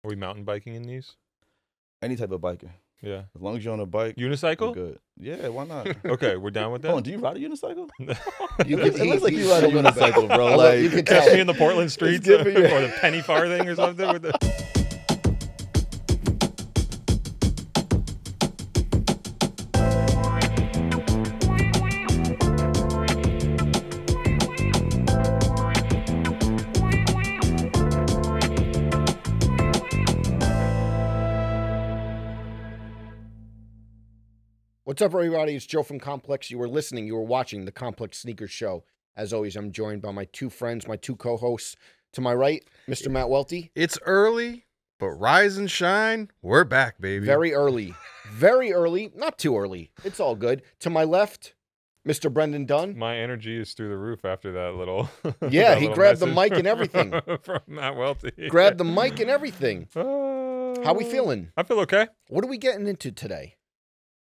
we mountain biking in these? Any type of biking. Yeah. As long as you're on a bike. Unicycle? Good. Yeah, why not? Okay, we're down with that. Hold on, do you ride a unicycle? It looks like you ride a unicycle, bro. Like, you can Catch tell. me in the Portland streets or the penny farthing or something with the... What's up, everybody? It's Joe from Complex. You were watching the Complex Sneakers Show. As always, I'm joined by my two friends, my two co-hosts. To my right, Mr. Matt Welty. It's early, but rise and shine. We're back, baby. Very early. Very early. Not too early. It's all good. To my left, Mr. Brendan Dunn. My energy is through the roof after that little... Yeah, that he little grabbed the message mic and everything. from Matt Welty. Grabbed the mic and everything. How we feeling? I feel okay. What are we getting into today?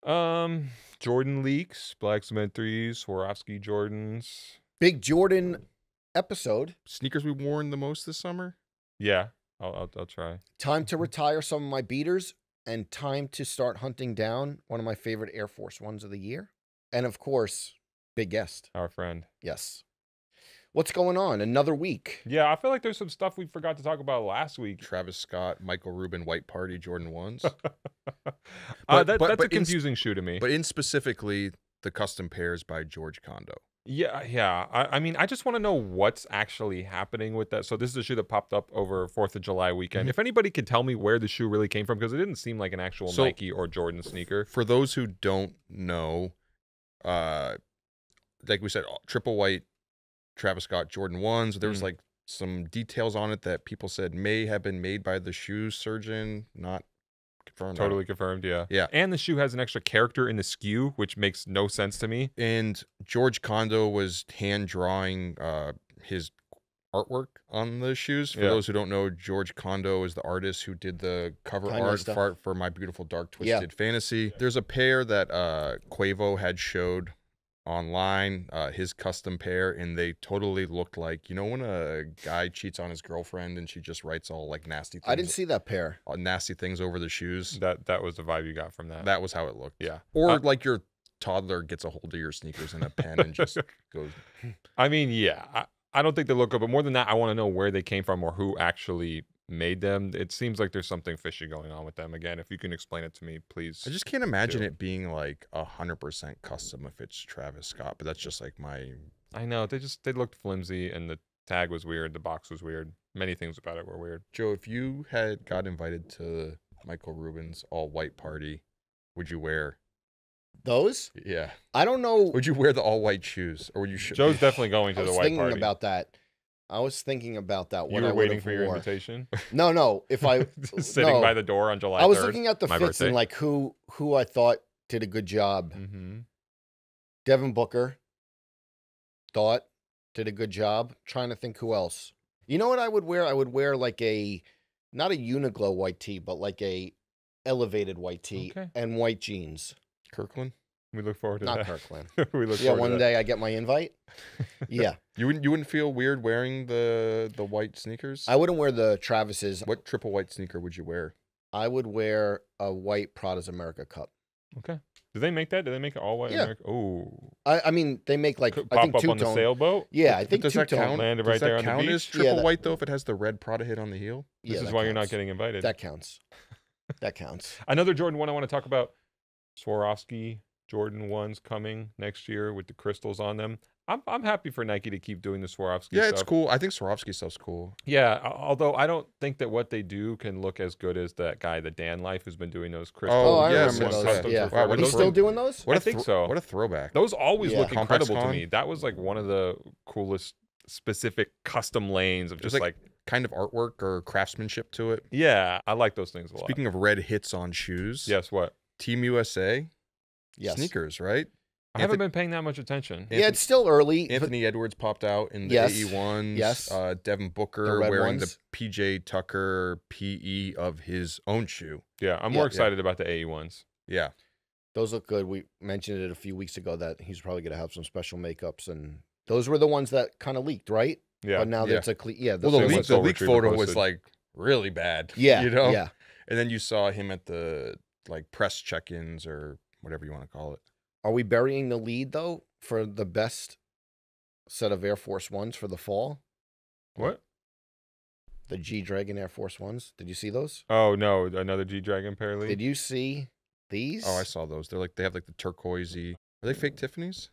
Jordan leaks, Black Cement 3s, Swarovski Jordans. Big Jordan episode. Sneakers we worn the most this summer? Yeah, I'll try. Time to retire some of my beaters and time to start hunting down one of my favorite Air Force Ones of the year. And of course, big guest. Our friend. Yes. What's going on? Another week. Yeah, I feel like there's some stuff we forgot to talk about last week. Travis Scott, Michael Rubin, White Party, Jordan 1s. That's a confusing shoe to me. But in specifically, the custom pairs by George Condo. Yeah. I mean, I just want to know what's actually happening with that. So this is a shoe that popped up over 4th of July weekend. If anybody could tell me where the shoe really came from, because it didn't seem like an actual Nike or Jordan sneaker. For those who don't know, like we said, triple white Travis Scott Jordan 1s. There was like some details on it that people said may have been made by the shoe surgeon, not confirmed. Totally confirmed, yeah. Yeah. And the shoe has an extra character in the SKU, which makes no sense to me. And George Condo was hand drawing his artwork on the shoes. For those who don't know, George Condo is the artist who did the cover art for My Beautiful Dark Twisted Fantasy. There's a pair that Quavo had showed online, his custom pair, and they totally looked like, you know, when a guy cheats on his girlfriend and she just writes all like nasty things. I didn't see that pair. Nasty things over the shoes. That was the vibe you got from that. That was how it looked. Yeah. Or like your toddler gets a hold of your sneakers in a pen and just goes. I mean, yeah. I don't think they look good, but more than that, I want to know where they came from or who actually made them. It seems like there's something fishy going on with them. Again, if you can explain it to me, please. I just can't imagine it being like 100% custom if it's Travis Scott, but that's just like my... I know, they looked flimsy and the tag was weird, the box was weird. Many things about it were weird. Joe, if you had got invited to Michael Rubin's all-white party, would you wear... Those? Yeah. I don't know. Would you wear the all-white shoes? Or would you... Joe's definitely going to the white party. I was thinking about that. You were waiting for your invitation? No. If I sitting by the door on July 3rd. I was looking at the fits birthday. and like who I thought did a good job. Devin Booker thought did a good job. Trying to think who else. You know what I would wear? I would wear like not a Uniqlo white tee, but like a elevated white tee and white jeans. Kirkland? We look forward to that. Not Kirkland. We look forward one to day I get my invite. Yeah. You wouldn't feel weird wearing the white sneakers? I wouldn't wear the Travis's. What triple white sneaker would you wear? I would wear a white Prada's America Cup. Okay. Do they make that? Do they make it all white? Yeah. America? Oh. I mean, they make like Pop I think up two-tone. on the sailboat? Yeah, I think does that two-tone. count? Landed Does right that there on the count beach? as triple Yeah, white though if it has the red Prada hit on the heel? This is that why you're counts. not getting invited. That counts. That counts. Another Jordan one I want to talk about. Swarovski Jordan 1s coming next year with the crystals on them. I'm happy for Nike to keep doing the Swarovski stuff. Yeah, it's cool. I think Swarovski stuff's cool. Yeah, although I don't think that what they do can look as good as that guy, the Dan Life, who's been doing those crystals. Oh, I yes, remember those. customs Yeah. before. Wow, He's still doing those? I think so. What a throwback. Those always look Complex incredible to Con. me. That was like one of the coolest specific custom lanes of just like kind of artwork or craftsmanship to it. Yeah, I like those things a lot. Speaking of red hits on shoes. Yes, what? Team USA. Yes. Sneakers, right? I haven't been paying that much attention. Yeah, it's still early. Anthony Edwards popped out in the Yes. AE1s. Yes. Devin The Booker red wearing ones. the PJ Tucker PE of his own shoe. Yeah, I'm more excited about the AE ones. Yeah. Those look good. We mentioned it a few weeks ago that he's probably going to have some special makeups, and those were the ones that kind of leaked, right? Yeah. But now Yeah. that's a Well, the same leak, with the Soul leak Retriever photo was posted. like really bad. Yeah, You know? yeah. And then you saw him at the like press check-ins or whatever you want to call it. Are we burying the lead though for the best set of Air Force Ones for the fall? What? The G-Dragon Air Force Ones. Did you see those? Oh no, another G-Dragon pair lead. Did you see these? Oh, I saw those. They're like they have like the turquoisey. Are they fake Tiffany's?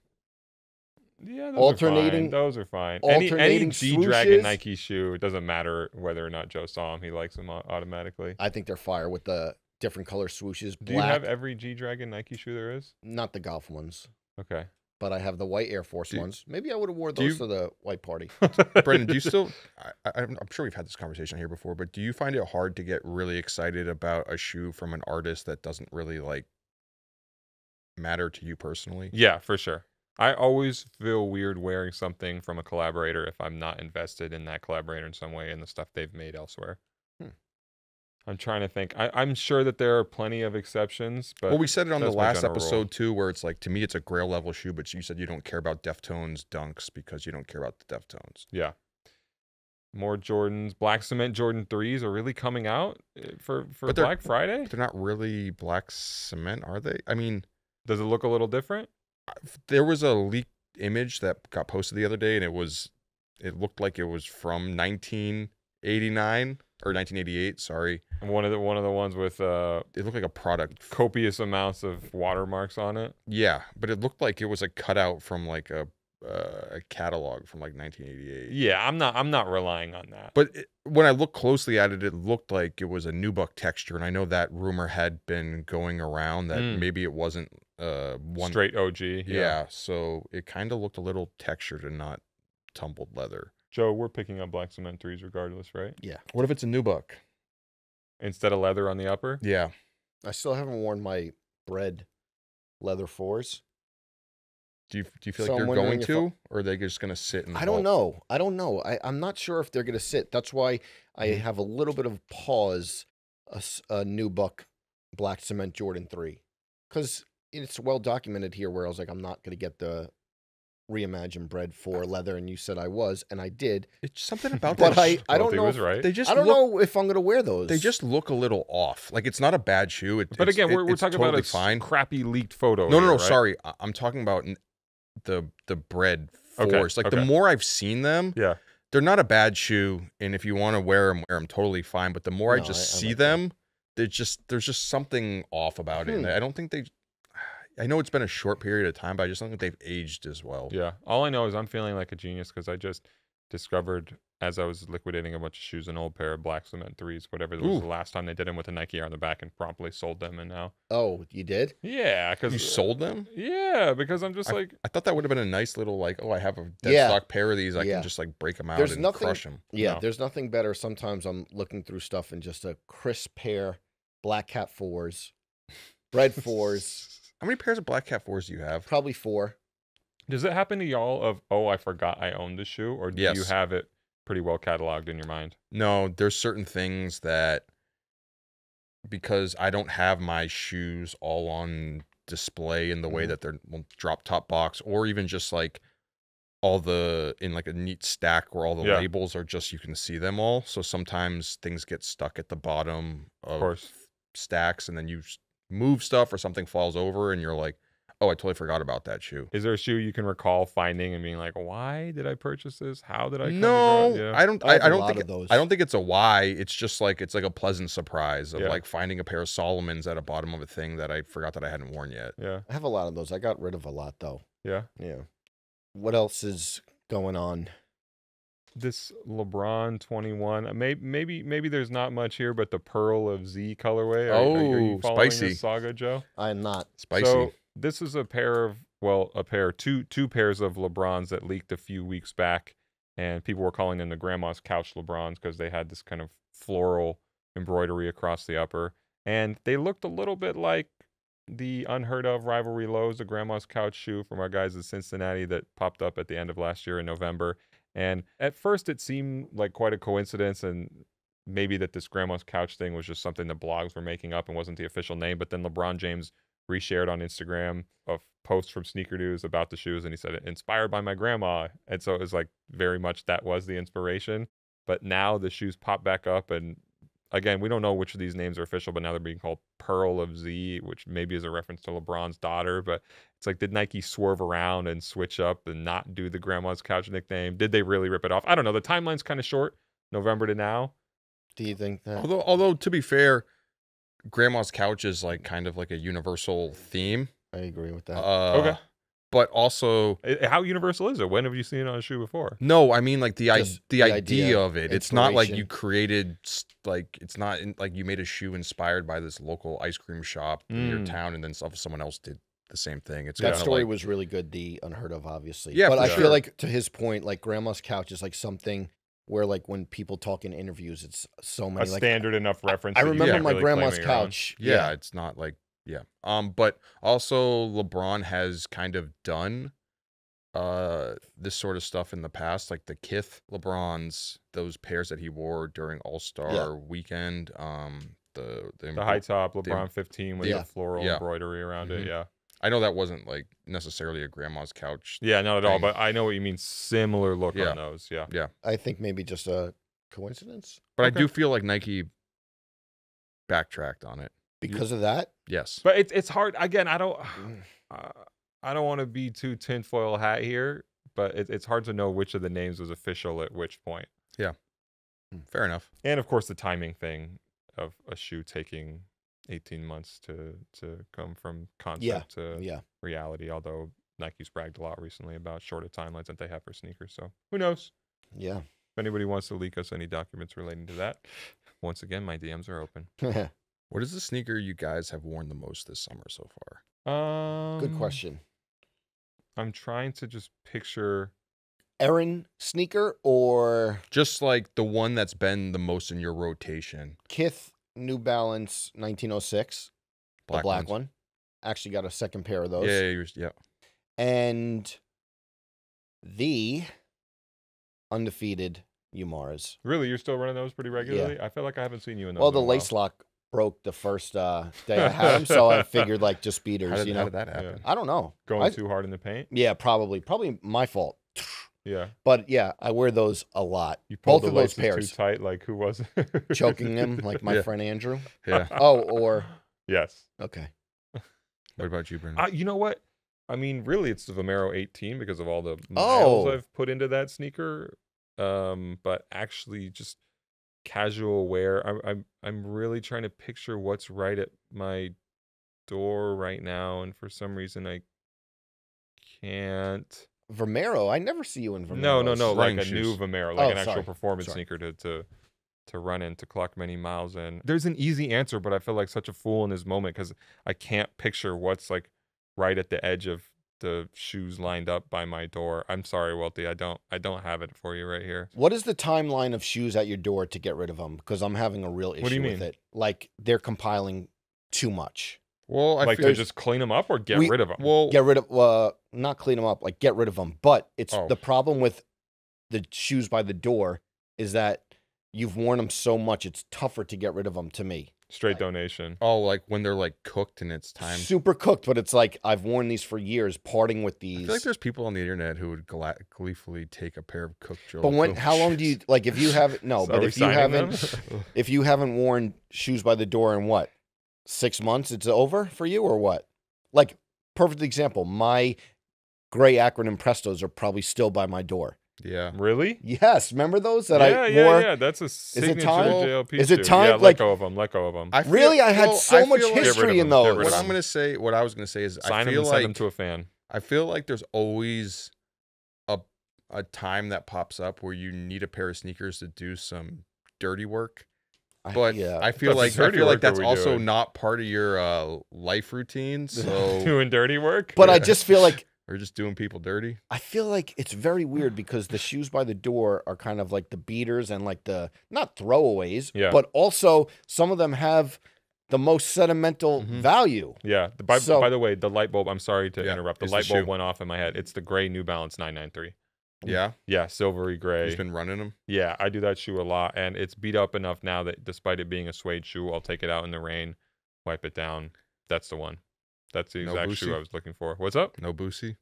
Yeah, those Alternating- are fine. Those are fine. Any alternating G-Dragon swooshes? Nike shoe, it doesn't matter whether or not Joe saw him. He likes them automatically. I think they're fire with the different color swooshes. Do you Black, have every G-Dragon Nike shoe there is? not the golf ones, Okay. but I have the white Air Force ones. Maybe I would have wore do you- those to the white party. Brendan, do you still? I'm sure we've had this conversation here before, but do you find it hard to get really excited about a shoe from an artist that doesn't really like matter to you personally? Yeah, for sure. I always feel weird wearing something from a collaborator if I'm not invested in that collaborator in some way in the stuff they've made elsewhere. I'm trying to think. I'm sure that there are plenty of exceptions, but Well, we said it on the that's my last general episode rule. too, where it's like to me it's a Grail level shoe, but you said you don't care about Deftones dunks because you don't care about the Deftones. Yeah. More Jordans. Black Cement Jordan 3s are really coming out for But they're- Black Friday? They're not really black cement, are they? I mean, Does it look a little different? there was a leaked image that got posted the other day, and it looked like it was from 1989 or 1988. Sorry, One of the ones with it looked like a product. copious amounts of watermarks on it. Yeah, but it looked like it was a cutout from like a catalog from like 1988. Yeah, I'm not relying on that. But when I looked closely at it, it looked like it was a nubuck texture, and I know that rumor had been going around that maybe it wasn't one Straight OG. Yeah, so it kind of looked a little textured and not tumbled leather. Joe, we're picking up Black Cement 3s regardless, right? Yeah. What if it's a nubuck? Instead of leather on the upper? Yeah. I still haven't worn my bread leather 4s. Do you feel So like I'm you're wondering going if to, or are they just going to sit and I don't know. I'm not sure if they're going to sit. That's why I have a little bit of pause, a nubuck Black Cement Jordan 3. Because it's well documented here where I was like, I'm not going to get the reimagined bread for leather, and you said I was, and I did. It's something about But that. I don't He know. was right. They just I don't look, know if I'm going to wear those. They just look a little off. Like it's not a bad shoe. But again, we're it's talking totally about a fine. crappy leaked photo. No, here, right? sorry. I'm talking about the bread Okay, fours. Like the okay. more I've seen them, Yeah. they're not a bad shoe. And if you want to wear them totally fine. But the more I No, just I see like them, there's just something off about it. And I don't think I know it's been a short period of time, but I just don't think they've aged as well. Yeah. All I know is I'm feeling like a genius because I just discovered as I was liquidating a bunch of shoes an old pair of Black Cement 3s, whatever was Ooh. the last time they did them with a Nike on the back, and promptly sold them. And now, Oh, you did? yeah, because You sold them? Yeah, because I'm just like, I thought that would have been a nice little like, oh, I have a dead Yeah. stock pair of these. I Yeah. can just like break them out There's and nothing- crush them. Yeah, No. there's nothing better. Sometimes I'm looking through stuff and just a crisp pair, Black Cat 4s, bread 4s, How many pairs of Black Cat 4s do you have? probably 4. does it happen to y'all of, oh, I forgot I owned this shoe, or do you Yes. have it pretty well cataloged in your mind? No, there's certain things that because I don't have my shoes all on display in the way that they're drop top box, or even just like all the in like a neat stack where all the Yeah. labels are just you can see them all. So sometimes things get stuck at the bottom of course. stacks, and then you move stuff or something falls over, and you're like, oh, I totally forgot about that shoe. Is there a shoe you can recall finding and being like, why did I purchase this? How did I come No, across-" Yeah. I don't. I have I a don't lot think of those. I don't think it's a why. It's just like it's like a pleasant surprise of Yeah. like finding a pair of Solomons at a bottom of a thing that I forgot that I hadn't worn yet. Yeah. I have a lot of those. I got rid of a lot, though. Yeah. Yeah. What else is going on? This LeBron 21. Maybe there's not much here, but the Pearl of Z colorway. Are you Oh, following spicy. this saga, Joe? I am not. Spicy. So this is a pair of two pairs of LeBrons that leaked a few weeks back, and people were calling them the Grandma's Couch LeBrons because they had this kind of floral embroidery across the upper, and they looked a little bit like the unheard of rivalry lows, the Grandma's Couch shoe from our guys in Cincinnati that popped up at the end of last year in November. And at first it seemed like quite a coincidence, and maybe that this Grandma's Couch thing was just something that blogs were making up and wasn't the official name. But then LeBron James reshared on Instagram a post from Sneaker News about the shoes, and he said, inspired by my grandma. And so it was like very much that was the inspiration. But now the shoes pop back up, and again, we don't know which of these names are official, but now they're being called Pearl of Z, which maybe is a reference to LeBron's daughter. But it's like, did Nike swerve around and switch up and not do the Grandma's Couch nickname? Did they really rip it off? I don't know. The timeline's kind of short, November to now. Do you think that? Although to be fair, Grandma's Couch is like kind of like a universal theme. I agree with that. Okay. But also, How universal is it? When have you seen it on a shoe before? no, I mean like the the idea idea, of it. It's not like inspiration. you created like it's not like you made a shoe inspired by this local ice cream shop in your town, and then someone else did the same thing. It's That kinda story like, was really good. The Unheard of, obviously. Yeah, but for I sure. feel like, to his point, like Grandma's Couch is like something where, like, when people talk in interviews, it's so A many. Like, standard enough reference. I that you remember can't my really claim grandma's it your own. couch. yeah, it's not like but also LeBron has kind of done this sort of stuff in the past, like the Kith LeBrons, those pairs that he wore during All-Star weekend, the high top LeBron 15 with Yeah. the floral Yeah. embroidery around it. Mhm. Yeah. I know that wasn't like necessarily a Grandma's Couch. Yeah, not at all. thing. But I know what you mean. Similar look Yeah. on those. Yeah. I think maybe just a coincidence But Okay. I do feel like Nike backtracked on it. because of that. Yes. But it's hard. Again, I don't want to be too tinfoil hat here, but it's hard to know which of the names was official at which point. Fair enough. And of course, the timing thing of a shoe taking 18 months to come from concept to Yeah. reality. Although Nike's bragged a lot recently about shorter timelines that they have for sneakers. So who knows? Yeah. If anybody wants to leak us any documents relating to that, once again, my DMs are open. What is the sneaker you guys have worn the most this summer so far? Good question. I'm trying to just picture. Aaron sneaker or Just like the one that's been the most in your rotation. Kith New Balance 1906, the black ones. one. Actually got a second pair of those. Yeah. And the undefeated Umaras. Really, you're still running those pretty regularly? I feel like I haven't seen you in those. Well, in the a while. lace lock broke the first day I had them, so I figured like just speeders, How you know. did that happen? I don't know. Going too hard in the paint. Yeah, probably my fault. Yeah, But yeah, I wear those a lot. you pulled Both the of those laces pairs. too tight. Like who was it? Choking them like my Yeah. friend Andrew. Yeah. Oh, or Yes. okay. What about you, Brandon? You know what? I mean, really, it's the Vomero 18 because of all the miles Oh. I've put into that sneaker. But actually, just casual wear. I'm really trying to picture what's right at my door right now, and for some reason I can't. Vomero. I never see you in Vomero. No, like Running a new shoes. Vomero, like Oh, an actual sorry. performance Sorry. sneaker to run in, to clock many miles in. There's an easy answer, but I feel like such a fool in this moment because I can't picture what's like right at the edge of the shoes lined up by my door. I'm sorry, Welty, I don't have it for you right here. What is the timeline of shoes at your door to get rid of them? Because I'm having a real issue do you with mean? it. Like they're compiling too much. Well, I Like feel to just clean them up or get rid of them? well, Get rid of not clean them up, like get rid of them. But it's Oh. the problem with the shoes by the door is that you've worn them so much it's tougher to get rid of them to me. Straight donation. like when they're like cooked and it's time. Super cooked, but it's like I've worn these for years, parting with I these. feel like there's people on the internet who would gleefully take a pair of cooked Joe. But when how long do you like if you have no, So but are we if you signing haven't them? if you haven't worn shoes by the door in what? 6 months, it's over for you or what? Like perfect example, my gray acronym Prestos are probably still by my door. Yeah. Really? Yes, remember those that I yeah, wore? yeah. That's a signature time? JLP Is it shoe. time? Yeah, Like- let go of them. Let go of them. Really? I had so much feel like- history in Get rid those. of them. What I'm gonna say, what I was gonna say is, Sign I them feel and send them like to a fan. I feel like there's always a time that pops up where you need a pair of sneakers to do some dirty work. But I feel That's like dirty work that that's we also do. not part of your life routine. So Doing dirty work. But I just feel like or just doing people dirty. I feel like it's very weird because the shoes by the door are kind of like the beaters and like the not throwaways, Yeah. but also some of them have the most sentimental Mhm. value. Yeah. By So- the way, the light bulb. I'm sorry to Yeah, interrupt. The it's the light bulb shoe. went off in my head. It's the gray New Balance 993. Yeah, Yeah, silvery gray. he's been running them. Yeah, I do that shoe a lot, and it's beat up enough now that despite it being a suede shoe, I'll take it out in the rain, wipe it down. That's the one. That's the No exact Boosie? shoe I was looking for. What's up? No Boosie.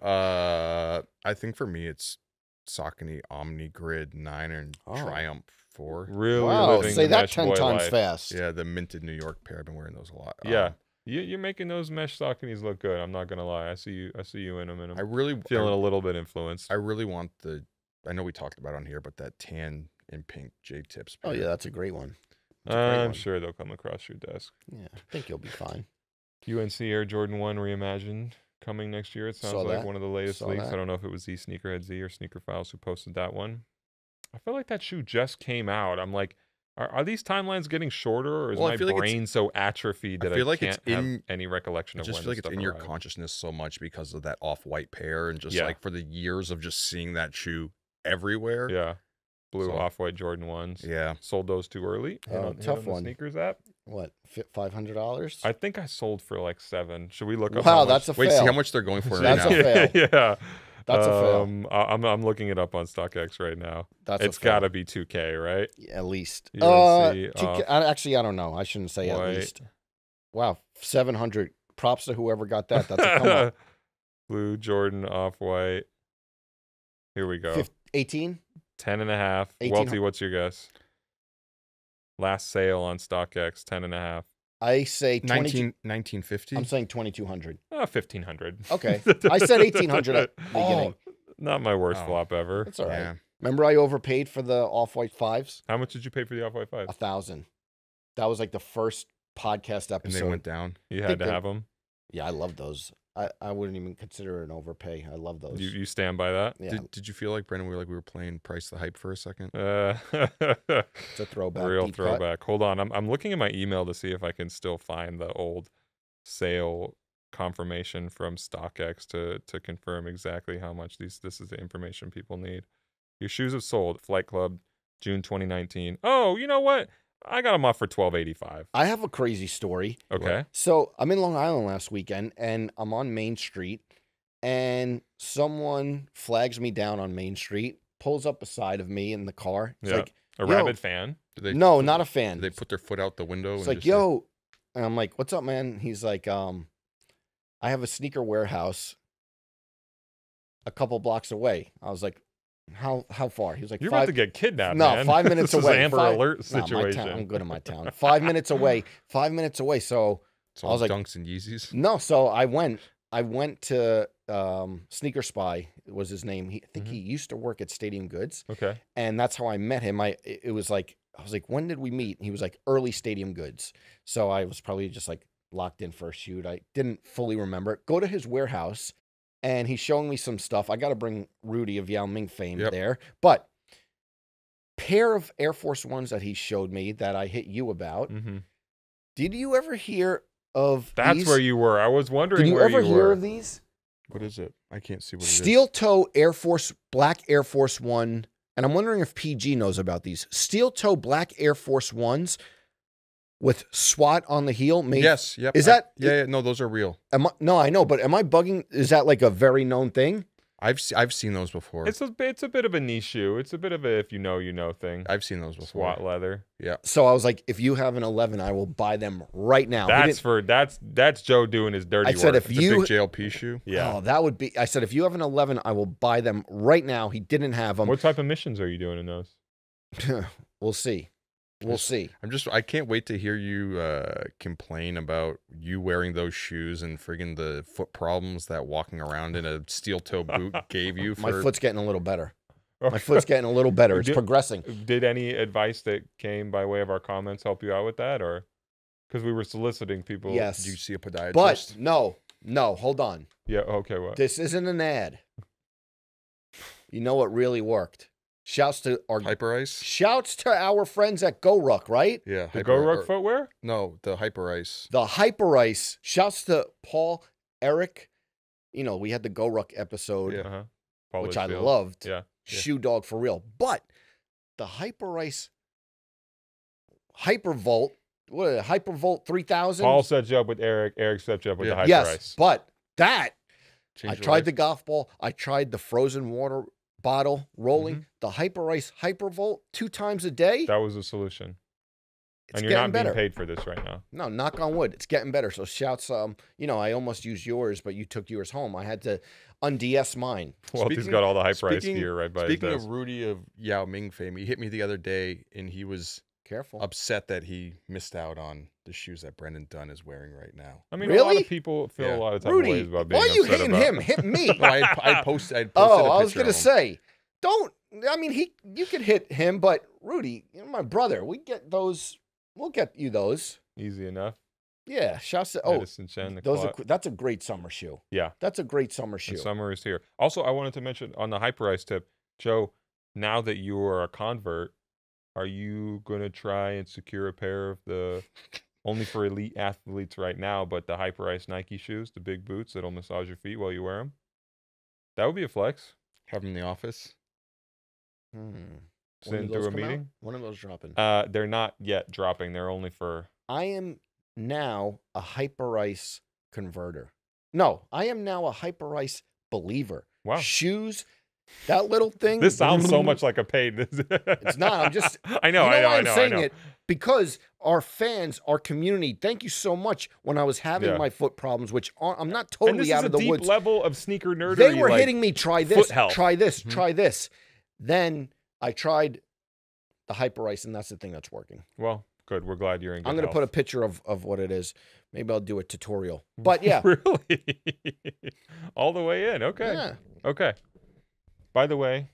I think for me it's Saucony Omni Grid 9 and Oh. Triumph 4. Really Wow, living say the that mesh 10 boy times life. fast. Yeah, the minted New York pair. I've been wearing those a lot. Yeah. You're making those mesh Sauconys look good. I'm not gonna lie. I see you in them. And I really feeling a little bit influenced. I really want the. I know we talked about it on here, but that tan and pink J tips. Oh yeah, that's a great one. I'm sure they'll come across your desk. Yeah, I think you'll be fine. UNC Air Jordan 1 reimagined coming next year. It sounds Saw like that. one of the latest Saw leaks. that. I don't know if it was Sneakerhead Z or Sneaker Files who posted that one. I feel like that shoe just came out. I'm like, are these timelines getting shorter, or is my brain so atrophied that I feel like can't it's have any recollection of when I just feel like it's in your arrived? consciousness so much because of that off-white pair and just like for the years of just seeing that shoe everywhere. Yeah. Blue off-white Jordan 1s. Yeah. Sold those too early. Tough one. Sneakers app. What, $500? I think I sold for like $7. Should we look up? Wow, that's a fail. Wait, see how much they're going for right That's now. a fail. Yeah. That's a fail. I'm looking it up on StockX right now. It's got to be 2K, right? Yeah, at least. UNC 2K, actually, I don't know. I shouldn't say white. at least. Wow, 700. Props to whoever got that. That's a come up. Blue Jordan off-white. Here we go. 18? 10.5. 18. Welty, what's your guess? Last sale on StockX, 10.5. I say 1950. I'm saying 2,200. 1,500. Okay. I said 1,800 at the beginning. Not my worst flop ever. That's all right. Yeah. Remember I overpaid for the off-white 5s? How much did you pay for the off-white 5? 1,000. That was like the first podcast episode. And they went down. You had to have them? Yeah, I love those. I wouldn't even consider it an overpay. I love those. You stand by that? Yeah. Did you feel like, Brendan, we were playing Price the Hype for a second? It's a throwback. Real deep throwback. Cut. Hold on. I'm looking at my email to see if I can still find the old sale confirmation from StockX to confirm exactly how much this is the information people need. Your shoes have sold. Flight Club, June 2019. Oh, you know what? I got them off for $12.85. I have a crazy story. Okay. So I'm in Long Island last weekend, and I'm on Main Street, and someone flags me down on Main Street, pulls up beside of me in the car. It's like, a rabid fan? No, not a fan. Did they put their foot out the window? It's like, yo. And I'm like, what's up, man? He's like, I have a sneaker warehouse a couple blocks away. I was like, how far? He was like, you're about to get kidnapped, no, man. 5 minutes this away. Is Amber Alert situation. I'm good in my town. 5 minutes away. 5 minutes away. So I was like, Dunks and Yeezys. No, so I went to Sneaker Spy was his name. I think he used to work at Stadium Goods. Okay. And that's how I met him. I was like, when did we meet? He was like early Stadium Goods. So I was probably just like locked in for a shoot. I didn't fully remember. Go to his warehouse, and he's showing me some stuff. I got to bring Rudy of Yao Ming fame there. But pair of Air Force Ones that he showed me that I hit you about. Did you ever hear of That's these? where you were. I was wondering Did you where ever you hear were. of these? What is it? I can't see what it is. Steel toe Air Force, black Air Force One. And I'm wondering if PG knows about these. Steel toe black Air Force Ones with SWAT on the heel. Yes. Yep. Is that? Yeah. No, those are real. No, I know, but am I bugging? Is that like a very known thing? I've seen those before. It's a bit of a niche shoe. It's a bit of a if you know thing. I've seen those before. SWAT leather. Yeah. So I was like, if you have an 11, I will buy them right now. That's Joe doing his dirty work. I said It's a big JLP shoe. Yeah. Oh, that would be. I said if you have an 11, I will buy them right now. He didn't have them. What type of missions are you doing in those? We'll see. We'll see. I can't wait to hear you complain about you wearing those shoes and friggin' the foot problems that walking around in a steel toe boot gave you. My foot's getting a little better. My foot's getting a little better. It's progressing. Did any advice that came by way of our comments help you out with that, or because we were soliciting people? Yes. Did you see a podiatrist? But no, hold on. Yeah. Okay. What? This isn't an ad. You know what really worked? Shouts to our Hyper Ice. Shouts to our friends at Go Ruck, right? Yeah. The Go Ruck footwear? No, the Hyper Ice. The Hyper Ice. Shouts to Paul, Eric. You know, we had the Go Ruck episode, which I loved. Yeah. Shoe dog for real. But the Hyper Ice Hypervolt, Hypervolt 3000. Paul set you up with Eric. Eric set you up with the Hyper Yes, Ice. but that Changed I your tried life? the golf ball. I tried the frozen water bottle rolling. The Hyper Ice Hypervolt 2 times a day. That was the solution. And you're not being paid for this right now. No, knock on wood. It's getting better. So shouts, you know, I almost used yours, but you took yours home. I had to unds mine. Well, he's got all the high price gear right by his desk. Speaking of Rudy of Yao Ming fame, he hit me the other day, and he was upset that he missed out on the shoes that Brendan Dunn is wearing right now. I mean, a lot of people feel a lot of time ways about being why are you upset hitting about him? Hit me. No, I posted oh, a I was picture gonna of him. say, don't. I mean, you could hit him, but Rudy, you know, my brother, we get those. We'll get you those. Easy enough. Yeah, shouts to Edison Chen, that's a great summer shoe. Yeah, that's a great summer shoe. The summer is here. Also, I wanted to mention on the Hyperice tip, Joe. Now that you are a convert, are you gonna try and secure a pair of the only for elite athletes right now, but the Hyperice Nike shoes, the big boots that'll massage your feet while you wear them? That would be a flex. Have them in the office. Send through a meeting. One of those dropping. They're not yet dropping. They're only for. I am now a Hyperice converter. No, I am now a Hyperice believer. Wow. Shoes, that little thing. This sounds so much like a paid. It's not. I'm just. I know. I'm saying it because our fans, our community. Thank you so much. When I was having my foot problems, which I'm not totally out of the woods. This is a deep level of sneaker nerdery. They were hitting me. Try this. Try this. Mm-hmm. Try this. Then I tried the Hyperice, and that's the thing that's working. Well, good. We're glad you're in good I'm going to health. put a picture of what it is. Maybe I'll do a tutorial. But yeah. Really? All the way in. Okay. Yeah. Okay. By the way,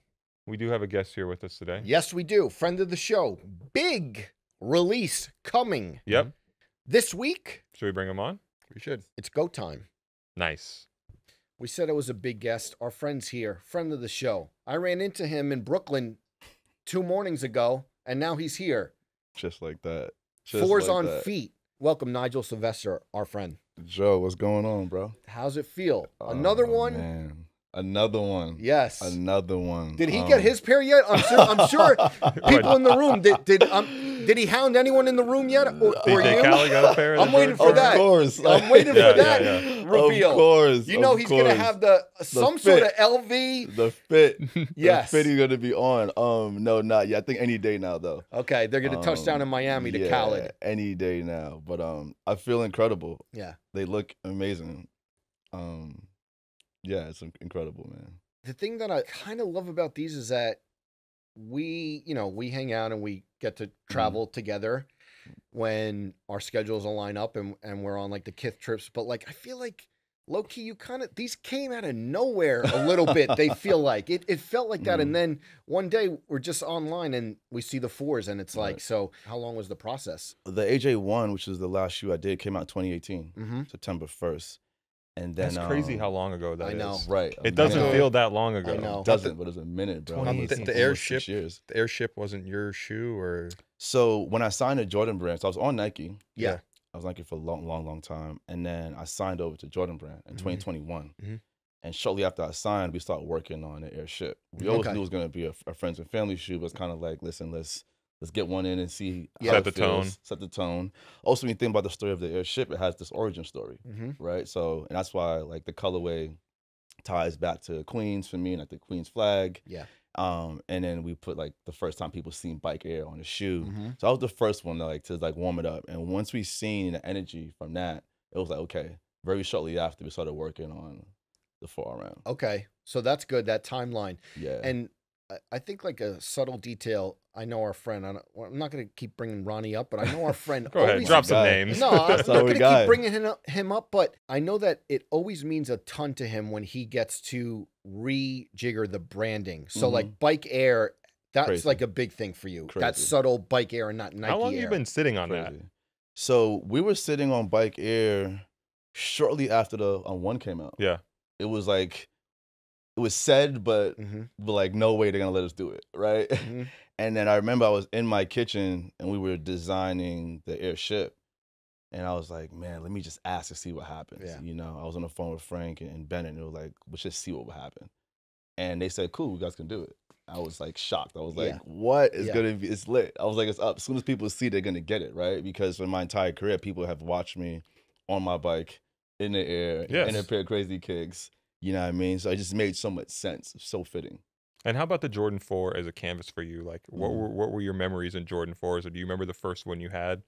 we do have a guest here with us today. Yes, we do. Friend of the show. Big release coming. Yep. This week. Should we bring him on? We should. It's go time. Nice. We said it was a big guest. Our friend's here. Friend of the show. I ran into him in Brooklyn 2 mornings ago, and now he's here. Just like that. Fours on feet. Welcome, Nigel Sylvester, our friend. Joe, what's going on, bro? How's it feel? Another one? Man. Another one. Yes. Another one. Did he get his pair yet? I'm sure people in the room, did he hound anyone in the room yet? Or did you? Callie got a pair? I'm waiting for that. Of course. I'm waiting for that reveal. Of course. You know he's going to have some sort of LV. The fit. Yes. The fit he's going to be on. No, not yet. I think any day now, though. Okay, they're going to touch down in Miami to Khaled. Any day now. But I feel incredible. Yeah. They look amazing. Yeah, it's incredible, man. The thing that I kind of love about these is that we hang out and we get to travel together when our schedules line up and we're on like the Kith trips. But like, I feel like low key, these came out of nowhere a little bit. They feel like it felt like that. And then one day we're just online and we see the fours and it's like, so how long was the process? The AJ1, which is the last shoe I did, came out in 2018, September 1st. And then that's crazy how long ago that is. I know. Right. It doesn't feel that long ago. I know. It doesn't, but it's a minute, bro. The airship wasn't your shoe, or so when I signed to Jordan Brand, so I was on Nike. Yeah. I was Nike for a long time. And then I signed over to Jordan Brand in 2021. And shortly after I signed, we started working on the airship. We always knew it was going to be a friends and family shoe, but it's kind of like, listen, let's get one in and see how it feels. Set the tone. Also, when you think about the story of the airship, it has this origin story, right? So, and that's why like the colorway ties back to Queens for me, and like the Queens flag. Yeah. And then we put like the first time people seen Bike Air on the shoe. So I was the first one to warm it up. And once we seen the energy from that, it was like, okay. Very shortly after, we started working on the 4RM. Okay, so that's good. That timeline. Yeah. And I think like a subtle detail. I know our friend. I'm not going to keep bringing Ronnie up, but I know our friend. Go ahead, drop some names. No, I'm not going to keep bringing him up, but I know that it always means a ton to him when he gets to rejigger the branding. So like Bike Air, that's like a big thing for you. That subtle Bike Air and not Nike Air. How long have you been sitting on that? So we were sitting on Bike Air shortly after the one came out. Yeah. It was like, it was said, but like no way they're gonna let us do it, right? And then I remember I was in my kitchen and we were designing the airship, and I was like, man, let me just ask to see what happens. Yeah. You know, I was on the phone with Frank and Bennett, and it was like, let's just see what will happen. And they said, cool, you guys can do it. I was like shocked. I was like, what is gonna be? It's lit. I was like, it's up. As soon as people see, they're gonna get it, right? Because for my entire career, people have watched me on my bike in the air in a pair of crazy kicks. You know what I mean? So it just made so much sense. So fitting. And how about the Jordan 4 as a canvas for you? Like, what were your memories in Jordan 4s? Or do you remember the first one you had?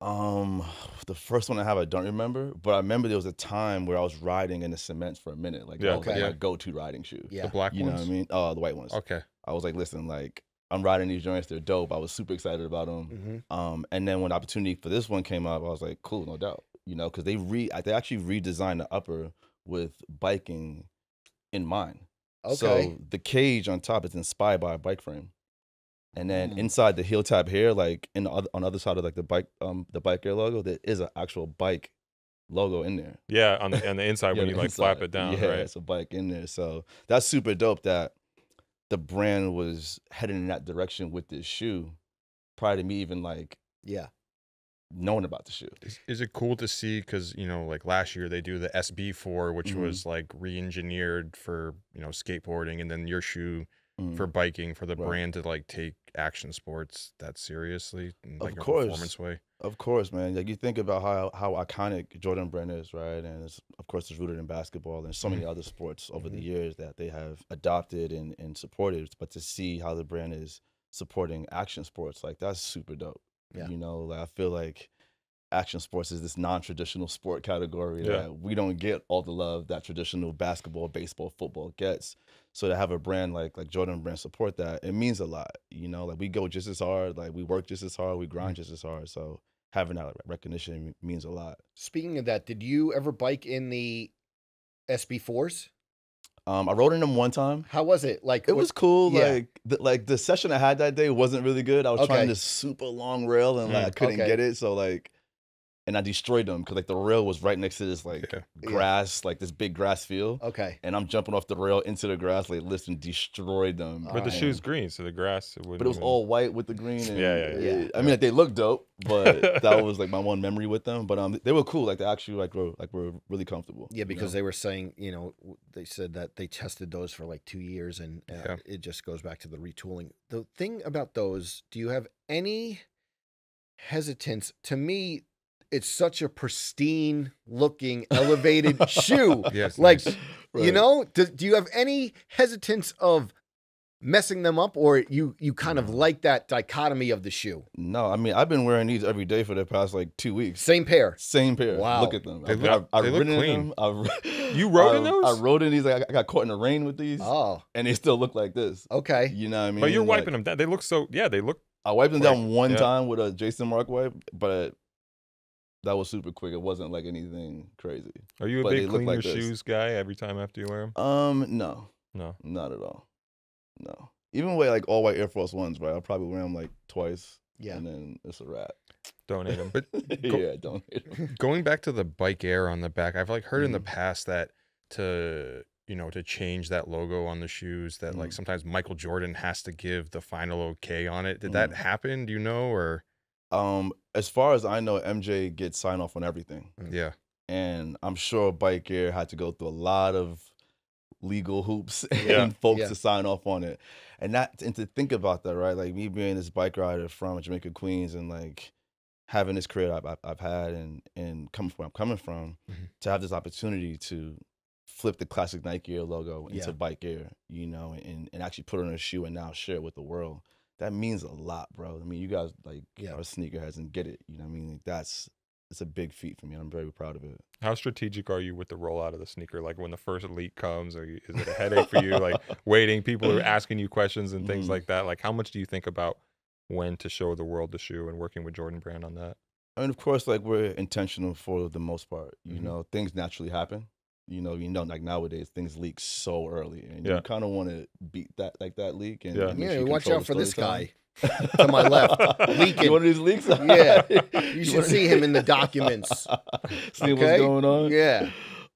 The first one I have, I don't remember, but I remember there was a time where I was riding in the cements for a minute. Like, that was like my go-to riding shoe. Yeah. The black You ones? know what I mean? Oh, the white ones. Okay. I was like, listen, like, I'm riding these joints. They're dope. I was super excited about them. And then when the opportunity for this one came up, I was like, cool, no doubt. You know, because they actually redesigned the upper with biking in mind. Okay. So the cage on top is inspired by a bike frame. And then inside the heel tab here, like on the other side of like the bike air logo, there is an actual bike logo in there. Yeah, on the inside when you like flap it down, yeah, right? it's a bike in there. So that's super dope that the brand was heading in that direction with this shoe prior to me even like knowing about the shoe. Is it cool to see? Because, you know, like last year they do the SB4, which was like re-engineered for, you know, skateboarding, and then your shoe for biking, for the brand to like take action sports that seriously in like a performance way. Of course, man. Like, you think about how iconic Jordan brand is, right? And it's, of course, it's rooted in basketball and so many other sports over the years that they have adopted and supported. But to see how the brand is supporting action sports, like, that's super dope. Yeah. You know, like, I feel like action sports is this non-traditional sport category that we don't get all the love that traditional basketball, baseball, football gets. So to have a brand like Jordan brand support that, it means a lot. You know, like, we go just as hard, like, we work just as hard, we grind just as hard. So having that recognition means a lot. Speaking of that, did you ever bike in the SB4s? I rode in them one time. How was it? Like, it was cool. Yeah. Like the session I had that day wasn't really good. I was trying this super long rail and like I couldn't get it. So like, and I destroyed them because like the rail was right next to this like grass, like this big grass field. Okay. And I'm jumping off the rail into the grass, like, listen, destroyed them. But the shoe's green, so the grass wouldn't. But it was all white with the green. And yeah. I mean, like, they looked dope, but that was like my one memory with them. But they were cool. Like, they actually were really comfortable. Yeah, because they were saying, you know, they said that they tested those for like 2 years, and it just goes back to the retooling. The thing about those, do you have any hesitance? To me, it's such a pristine looking elevated shoe. Yes, like, nice. you know, do you have any hesitance of messing them up, or you kind of like that dichotomy of the shoe? No, I mean, I've been wearing these every day for the past like 2 weeks. Same pair. Wow. Look at them. They look clean. You rode in those? I rode in these. Like, I got caught in the rain with these. Oh. And they still look like this. Okay. You know what I mean? But you're wiping them down. They look so, they look. I wiped them down one time with a Jason Mark wipe, but that was super quick. It wasn't like anything crazy. Are you a big clean your shoes guy every time after you wear them? No, not at all. No, even with like all white Air Force Ones, right? I'll probably wear them like twice. Yeah, and then it's a wrap. Donate them. But donate them. Going back to the Bike Air on the back, I've like heard in the past that to change that logo on the shoes, that like sometimes Michael Jordan has to give the final okay on it. Did that happen? Do you know? Or as far as I know, MJ gets sign off on everything. Yeah. And I'm sure Bike Air had to go through a lot of legal hoops and folks to sign off on it. And to think about that, right? Like, me being this bike rider from Jamaica, Queens, and like having this career I've had and coming from, to have this opportunity to flip the classic Nike Air logo into Bike Air, you know, and actually put it on a shoe and now share it with the world. That means a lot, bro. I mean, you guys like are sneakerheads and get it. You know what I mean? Like, it's a big feat for me. I'm very proud of it. How strategic are you with the rollout of the sneaker? Like, when the first leak comes, is it a headache for you? Like, waiting, people are asking you questions and things like that. Like, how much do you think about when to show the world the shoe and working with Jordan Brand on that? I mean, of course, like, we're intentional for the most part. You know, things naturally happen. You know, like nowadays things leak so early, and you kind of want to beat that leak. And and watch out for this guy to my left leaking. You one of these leaks? Yeah, you should see him in the documents. See what's going on? Yeah.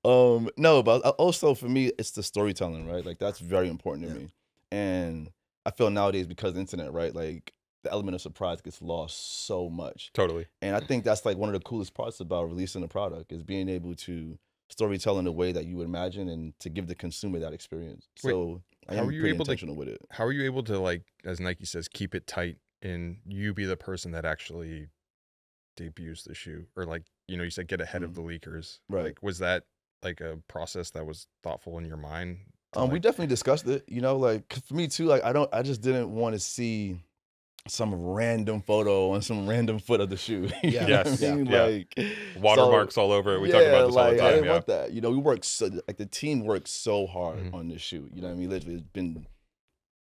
No, but also for me, it's the storytelling, right? Like, that's very important to me, and I feel nowadays because of the internet, right? Like, the element of surprise gets lost so much. Totally. And I think that's like one of the coolest parts about releasing a product is being able to storytell in a way that you would imagine and to give the consumer that experience. So I am pretty intentional with it. How are you able to, like, as Nike says, keep it tight and you be the person that actually debuts the shoe? Or, like, you said get ahead of the leakers. Right. Like, was that like a process that was thoughtful in your mind? time. We definitely discussed it. You know, like for me too. Like I just didn't want to see some random photo on some random foot of the shoe. You know what I mean? Like watermarks all over it. We talk about this all the time. I didn't want that. You know, we worked so like the team worked so hard on this shoe. You know what I mean? Literally, it's been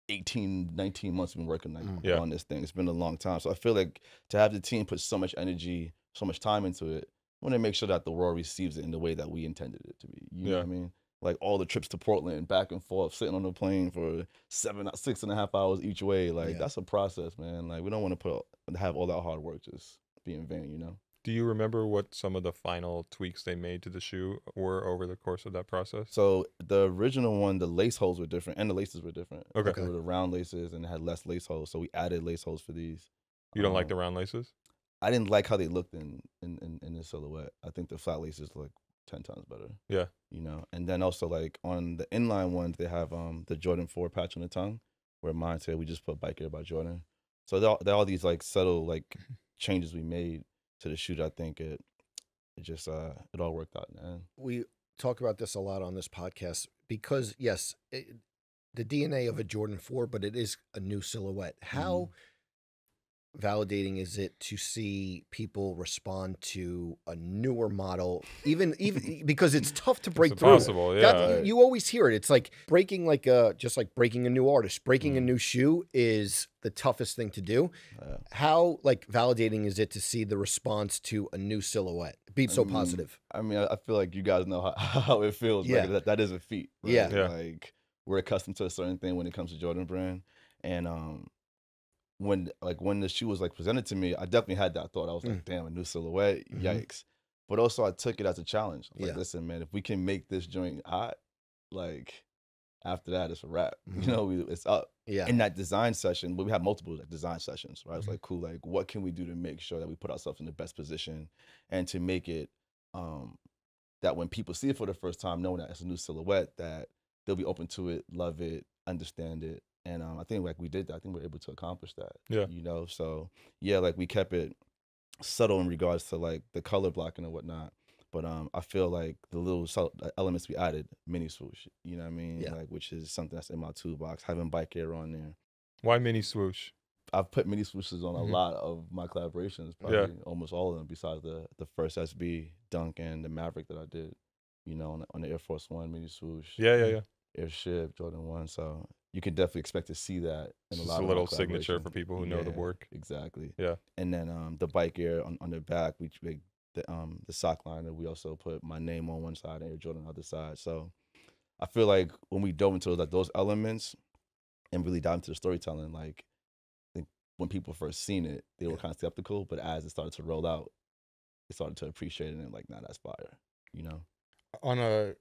18, 19 months we've been working on this thing. It's been a long time. So I feel like to have the team put so much energy, so much time into it, I want to make sure that the world receives it in the way that we intended it to be. You know what I mean? Like all the trips to Portland, back and forth, sitting on the plane for 6.5 hours each way. Like that's a process, man. Like we don't want to have all that hard work just be in vain, you know? Do you remember what some of the final tweaks they made to the shoe were over the course of that process? So the original one, the lace holes were different and the laces were different. Okay. They were the round laces and it had less lace holes. So we added lace holes for these. You don't like the round laces? I didn't like how they looked in the silhouette. I think the flat laces look 10 times better. Yeah. You know, and then also like on the inline ones, they have the Jordan 4 patch on the tongue, where mine said we just put Bike Air by Jordan. So there are all these like subtle like changes we made to the shoe that I think it all worked out in the end. We talk about this a lot on this podcast because yes, the DNA of a Jordan 4, but it is a new silhouette. How validating is it to see people respond to a newer model, even because it's tough to break through? Impossible, yeah. You always hear it. It's like breaking just like breaking a new artist. Breaking a new shoe is the toughest thing to do. How like validating is it to see the response to a new silhouette be so positive? I mean, I feel like you guys know how it feels. Yeah. Like that is a feat. Right? Yeah. Like we're accustomed to a certain thing when it comes to Jordan Brand, and when the shoe was like presented to me, I definitely had that thought. I was like, damn, a new silhouette, yikes. But also I took it as a challenge. Like, listen, man, if we can make this joint hot, like after that it's a wrap. You know, it's up. Yeah. In that design session, but we had multiple like design sessions, right? I was like, cool, like what can we do to make sure that we put ourselves in the best position and to make it that when people see it for the first time, knowing that it's a new silhouette, that they'll be open to it, love it, understand it. And I think like we did that. I think we were able to accomplish that. Yeah. You know, so yeah, like we kept it subtle in regards to like the color blocking and whatnot. But I feel like the little elements we added, mini swoosh, you know what I mean? Yeah. Like, which is something that's in my toolbox, having Bike Air on there. Why mini swoosh? I've put mini swooshes on a lot of my collaborations, probably almost all of them, besides the first SB Dunk and the Maverick that I did, you know, on the Air Force One mini swoosh. Yeah. Airship, Jordan 1. So you can definitely expect to see that in a lot It's of a my little signature for people who know the work. Exactly. Yeah. And then the Bike Air on the back, the sock liner, we also put my name on one side and Air Jordan on the other side. So I feel like when we dove into those elements and really dive into the storytelling, like I think when people first seen it, they were kind of skeptical, but as it started to roll out, they started to appreciate it and like, nah, that's fire, you know? On a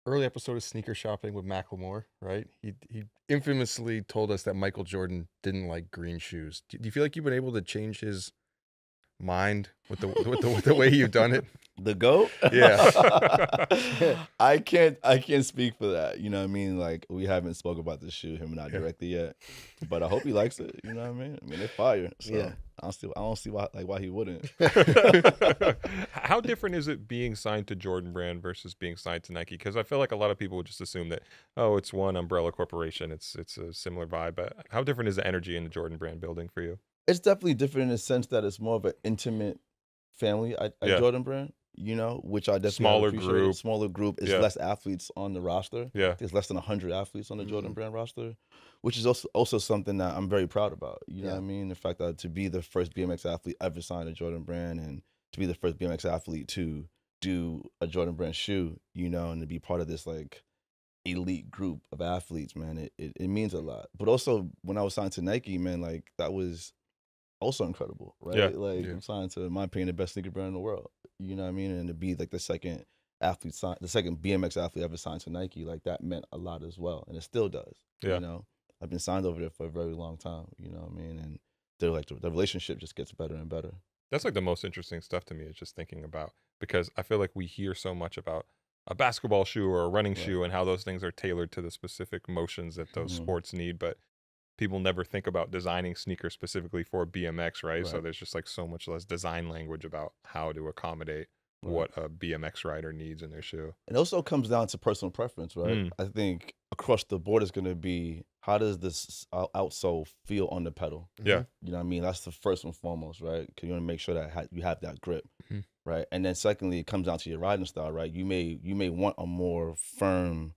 early episode of Sneaker Shopping with Macklemore, right? He infamously told us that Michael Jordan didn't like green shoes. Do you feel like you've been able to change his mind with the way you've done it? The GOAT? Yeah. I can't speak for that. You know what I mean? Like we haven't spoke about the shoe, him and I directly yet. But I hope he likes it. You know what I mean? I mean, it's fire. So I don't see why he wouldn't. How different is it being signed to Jordan Brand versus being signed to Nike? Because I feel like a lot of people would just assume that, oh, it's one umbrella corporation. It's a similar vibe. But how different is the energy in the Jordan Brand building for you? It's definitely different in the sense that it's more of an intimate family at Jordan Brand, you know, which I definitely appreciate. Smaller group. It's less athletes on the roster. Yeah. There's less than 100 athletes on the Jordan Brand roster, which is also something that I'm very proud about. You know what I mean? The fact that to be the first BMX athlete ever signed to Jordan Brand and to be the first BMX athlete to do a Jordan Brand shoe, you know, and to be part of this like elite group of athletes, man, it means a lot. But also when I was signed to Nike, man, like that was also incredible, right? Yeah. Like I'm signed to, in my opinion, the best sneaker brand in the world. You know what I mean? And to be like the second BMX athlete ever signed to Nike, like that meant a lot as well, and it still does. Yeah. You know, I've been signed over there for a very long time. You know what I mean? And they're like the relationship just gets better and better. That's like the most interesting stuff to me, is just thinking about, because I feel like we hear so much about a basketball shoe or a running shoe and how those things are tailored to the specific motions that those sports need, but people never think about designing sneakers specifically for BMX, right? So there's just like so much less design language about how to accommodate what a BMX rider needs in their shoe. It also comes down to personal preference, right? Mm. I think across the board is going to be, how does this outsole feel on the pedal? Yeah. You know what I mean? That's the first and foremost, right? Because you want to make sure that you have that grip, Mhm. right? And then secondly, it comes down to your riding style, right? You may want a more firm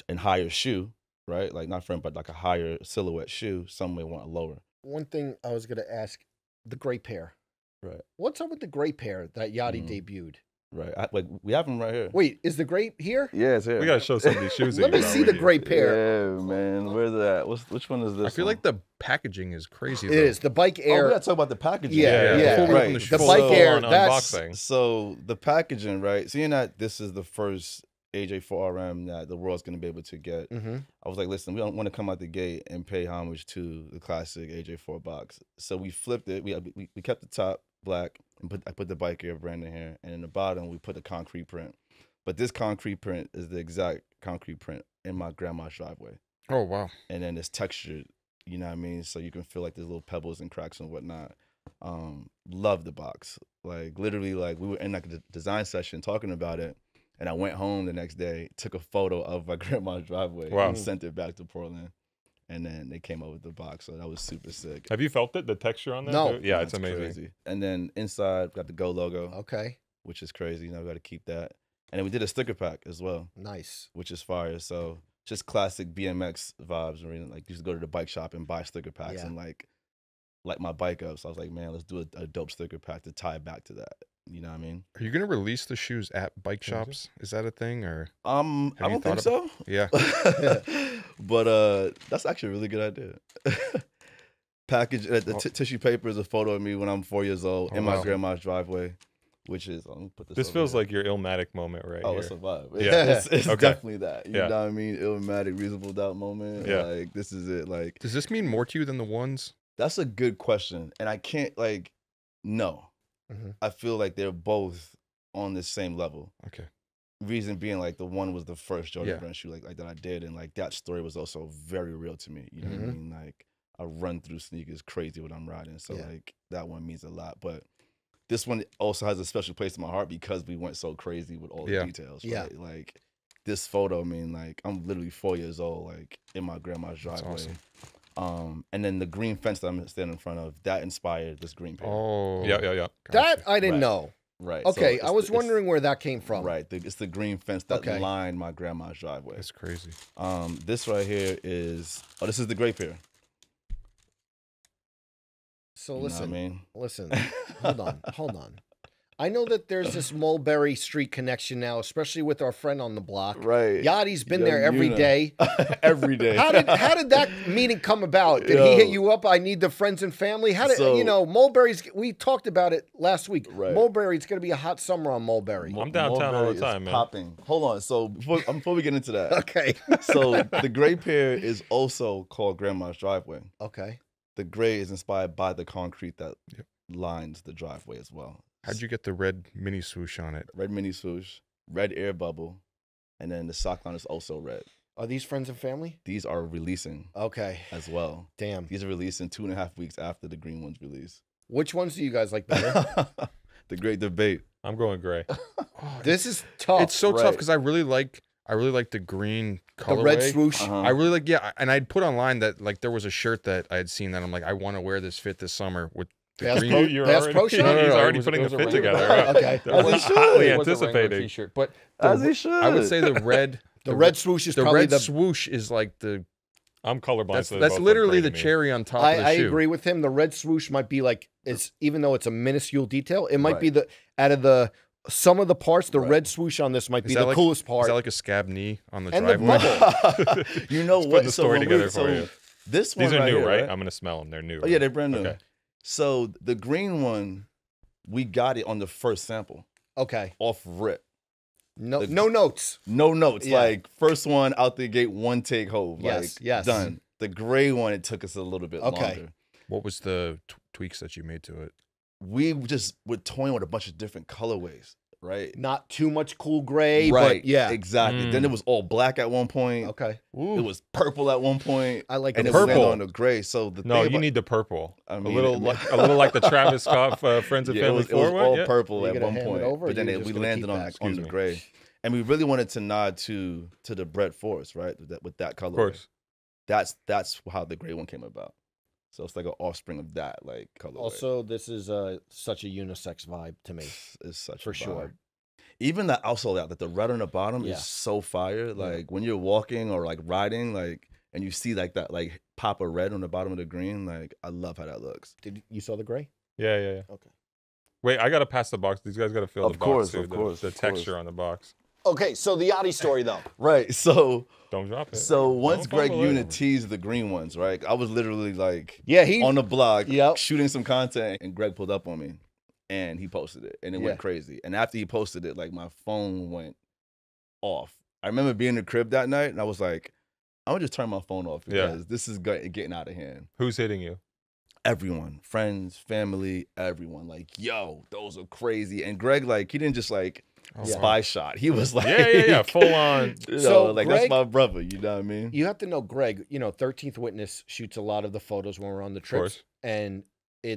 and higher shoe, right? Like not firm, but like a higher silhouette shoe. Some may want a lower. One thing I was going to ask, the gray pair. Right. What's up with the gray pair that Yachty debuted? Right. Like we have them right here. Wait, is the gray here? Yeah, it's here. We got to show some of these shoes. Let me see the gray pair. Yeah, man. Where's that? Which one is this? I feel like the packaging is crazy. It is. The Bike Oh, Air. we got to talk about the packaging. Yeah. Before we Right. open The shoe. Bike Full Air, on that's... unboxing. So the packaging, right? Seeing that this is the first AJ4 RM that the world's going to be able to get, I was like, listen, we don't want to come out the gate and pay homage to the classic AJ4 box. So we flipped it. We kept the top black, and I put the Bike Air brand in here, and in the bottom we put the concrete print. But this concrete print is the exact concrete print in my grandma's driveway. Oh, wow. And then it's textured, you know what I mean? So you can feel like there's little pebbles and cracks and whatnot. Love the box. Like literally, like we were in like a design session talking about it, and I went home the next day, took a photo of my grandma's driveway, Wow. and sent it back to Portland. And then they came up with the box, so that was super sick. Have you felt it? The texture on that? No. too? Yeah, it's amazing. Crazy. And then inside, got the Go logo, Okay. which is crazy. You know, we got to keep that. And then we did a sticker pack as well, Nice. which is fire. So just classic BMX vibes. I mean, like used to go to the bike shop and buy sticker packs Yeah. and like my bike up. So I was like, man, let's do a dope sticker pack to tie back to that. You know what I mean? Are you going to release the shoes at bike shops? Is that a thing? Or I you don't think thought so. yeah. But that's actually a really good idea. Package tissue paper is a photo of me when I'm 4 years old in my wow. grandma's driveway, which is, let me put this This over feels here. like your Illmatic moment right Oh, here. it's a vibe. Yeah. It's Okay. definitely that. You Yeah. know what I mean? Illmatic, reasonable doubt moment. Yeah. Like, this is it. Like, Does this mean more to you than the ones? that's a good question. And I can't, like, no. Mhm. I feel like they're both on the same level. Okay. Reason being, like, the one was the first Jordan Yeah. brand shoe like that I did. And, like, that story was also very real to me. You know what I mean? Like, I run through sneakers crazy when I'm riding. So, Yeah. like, that one means a lot. But this one also has a special place in my heart because we went so crazy with all the Yeah. details. Yeah. Right? Like, this photo, I mean, like, I'm literally 4 years old, like, in my grandma's That's driveway. awesome. And then the green fence that I'm standing in front of, that inspired this green pair. Oh. Yeah. Gotcha. That I didn't Right. know. Right. Okay, so I was it's wondering where that came from. Right. It's the green fence that Okay. lined my grandma's driveway. That's crazy. This right here is, this is the gray pair. So You know what listen, I mean? listen, hold on. I know that there's this Mulberry Street connection now, especially with our friend on the block. Right. Yachty's been Young there every Una. day. Every day. How did that meeting come about? Did he hit you up? I need the friends and family. How did So- Mulberry's? We talked about it last week. Right. Mulberry's going to be a hot summer on Mulberry. I'm downtown all Mulberry the is time, man. Popping. Hold on. So before we get into that, Okay. so the gray pair is also called Grandma's Driveway. Okay. The gray is inspired by the concrete that lines the driveway as well. How'd you get the red mini swoosh on it? Red mini swoosh, red air bubble, and then the sock line is also red. Are these friends and family? These are releasing Okay. as well. Damn. These are releasing 2.5 weeks after the green ones release. Which ones do you guys like better? The great debate. I'm going gray. This is tough. It's so tough Right. because I really like the green the colorway. red swoosh. I really like, yeah, and I'd put online that like there was a shirt that I had seen that I'm like, I want to wear this fit this summer with the Bass green. Pro- You're Bass already, Pro Shop? He's No, already it was- putting it the was a fit Wrangler. together. Okay. They're As he hotly should. It was a Wrangler anticipating. T-shirt, but As he should. I would say the red, The red swoosh is the probably red the. swoosh is like the I'm colorblind. that's so they that's both look literally gray the to me. cherry on top of the I shoe. agree with him. The red swoosh might be like it's even though it's a minuscule detail, it might Right. be the out of the some of the parts. The Right. red swoosh on this might Is be that the like- coolest part. Is that like a scab knee on the And the driveway? bubble. You know Let's put what? the story when together for you. This one These are right new, here, right? right? I'm gonna smell them. They're new. Oh yeah, they're brand new. Okay. So the green one, we got it on the first sample Okay. off rip. No, The- no notes. No notes. Yeah. Like first one out the gate, one take home. Yes, Like yes. done. The gray one, it took us a little bit Okay. longer. What was the tweaks that you made to it? We just were toying with a bunch of different colorways, right? Not too much cool gray, Right. but yeah. Exactly. Then it was all black at one point. Okay. It was purple at one point. I like and the it was purple. on the gray. So the No, thing you about, need the purple. I a mean, little like the Travis Scott Friends and yeah, Family it was 4 all one. Yeah. purple You at gonna one hand it point. over, or But then you just we gonna landed keep on, that? on Excuse the me. gray. And we really wanted to nod to the Brett Force, right? With that color. Of course. That's how the gray one came about. So it's like an offspring of that, like color. Also, this is such a unisex vibe to me. It's such for a vibe. sure. Even that also that the red on the bottom Yeah. is so fire. Like when you're walking or like riding, like and you see like that like pop of red on the bottom of the green, like I love how that looks. Did you saw the gray? Yeah. Okay. Wait, I gotta pass the box. These guys gotta feel Of the course, box too. of course, The of texture course. on the box. Okay, so the Yachty story though. Right. So Don't drop it. once Don't Greg fumble it. Unit teased the green ones, right? I was literally like Yeah, he on the blog Yep. shooting some content and Greg pulled up on me and he posted it and it Yeah. went crazy. And after he posted it, like my phone went off. I remember being in the crib that night and I was like, I'm gonna just turn my phone off Yeah. because this is getting out of hand. Who's hitting you? Everyone, friends, family, everyone, like, yo, those are crazy. And Greg, like, he didn't just like spy shot. He was like, Yeah. Full on. you know, So, like Greg- that's my brother. You know what I mean? You have to know Greg, 13th Witness shoots a lot of the photos when we're on the trips. course. And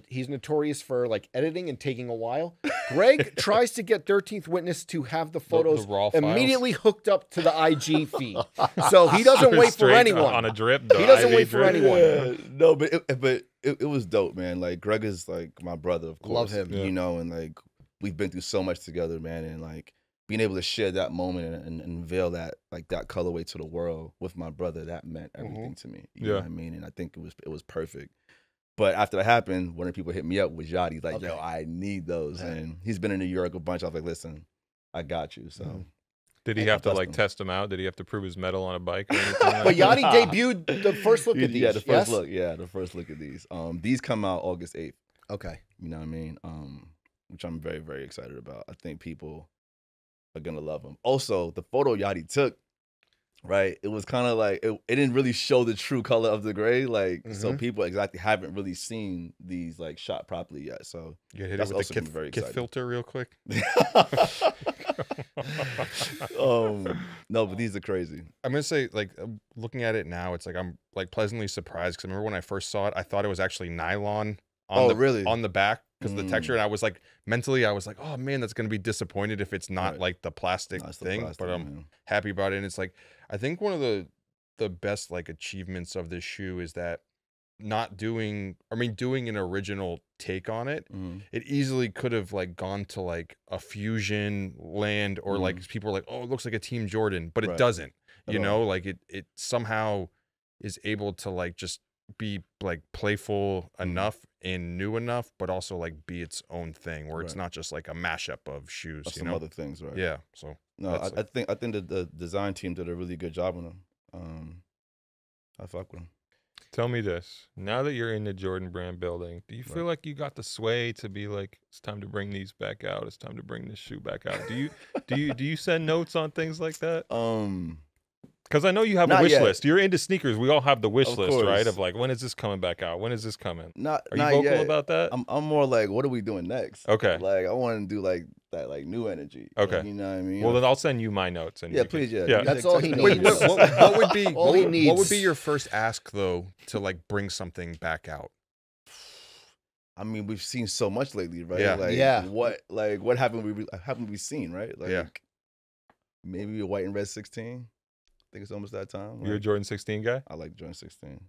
he's notorious for like editing and taking a while. Greg tries to get 13th Witness to have the photos raw files? immediately hooked up to the IG feed. So he doesn't wait for Straight anyone. on a drip. He doesn't IV wait for drip. anyone. Yeah, no, but it was dope, man. Like Greg is like my brother, of Love course. him. Yeah. You know, and like we've been through so much together, man. And like being able to share that moment and unveil that like that colorway to the world with my brother, that meant everything to me. You know Yeah. what I mean? And I think it was perfect. But after that happened, one of the people hit me up with Yachty, like, yo, I need those. Okay. And he's been in New York a bunch. I was like, listen, I got you. So Did he I have to trust like him. test him out? Did he have to prove his medal on a bike or anything? But like that? Yachty debuted the first look at these. Yeah, the first yes? look. Yeah, the first look at these. These come out August 8th. Okay. You know what I mean? Which I'm very, very excited about. I think people are gonna love them. Also, the photo Yachty took, right? It was kind of like it didn't really show the true color of the gray. Like, so people exactly haven't really seen these like shot properly yet. So You hit That's it with also the gonna be very kit exciting. filter real quick. No, but these are crazy. I'm gonna say, like, looking at it now, it's like I'm like pleasantly surprised because I remember when I first saw it, I thought it was actually nylon on really? on the back because of the texture, and I was like, mentally, I was like, oh man, that's gonna be disappointed if it's not Right. like the plastic No, it's the thing. plastic, But I'm man. happy about it, and it's like I think one of the best like achievements of this shoe is that doing an original take on it. It easily could have like gone to like a fusion land or like people are like, oh, it looks like a Team Jordan, but it Right. doesn't. At You all. know, like it somehow is able to like just be like playful enough and new enough, but also like be its own thing where it's Right. not just like a mashup of shoes. Of You some know, other things, right? yeah. So No, that's I think that the design team did a really good job on them. I fuck with them. Tell me this. Now that you're in the Jordan brand building, do you feel like you got the sway to be like, it's time to bring these back out? It's time to bring this shoe back out. Do you send notes on things like that? Because I know you have a Not wish yet. list. You're into sneakers. We all have the wish Of list, right? course. Of like, when is this coming back out? When is this coming? Not Are you not vocal yet. about that? I'm more like, what are we doing next? Okay. Like I want to do like that, like new energy. Okay. You know what I mean? Well, then I'll send you my notes. And yeah, you can- please, yeah. Yeah. That's all he Wait, needs. what would be All he what would needs. be your first ask though to like bring something back out? I mean, we've seen so much lately, right? Yeah. Like, Yeah. what haven't we seen, right? Like, Yeah. maybe a white and red 16. I think it's almost that time. You're a Like, Jordan 16 guy? I like Jordan 16.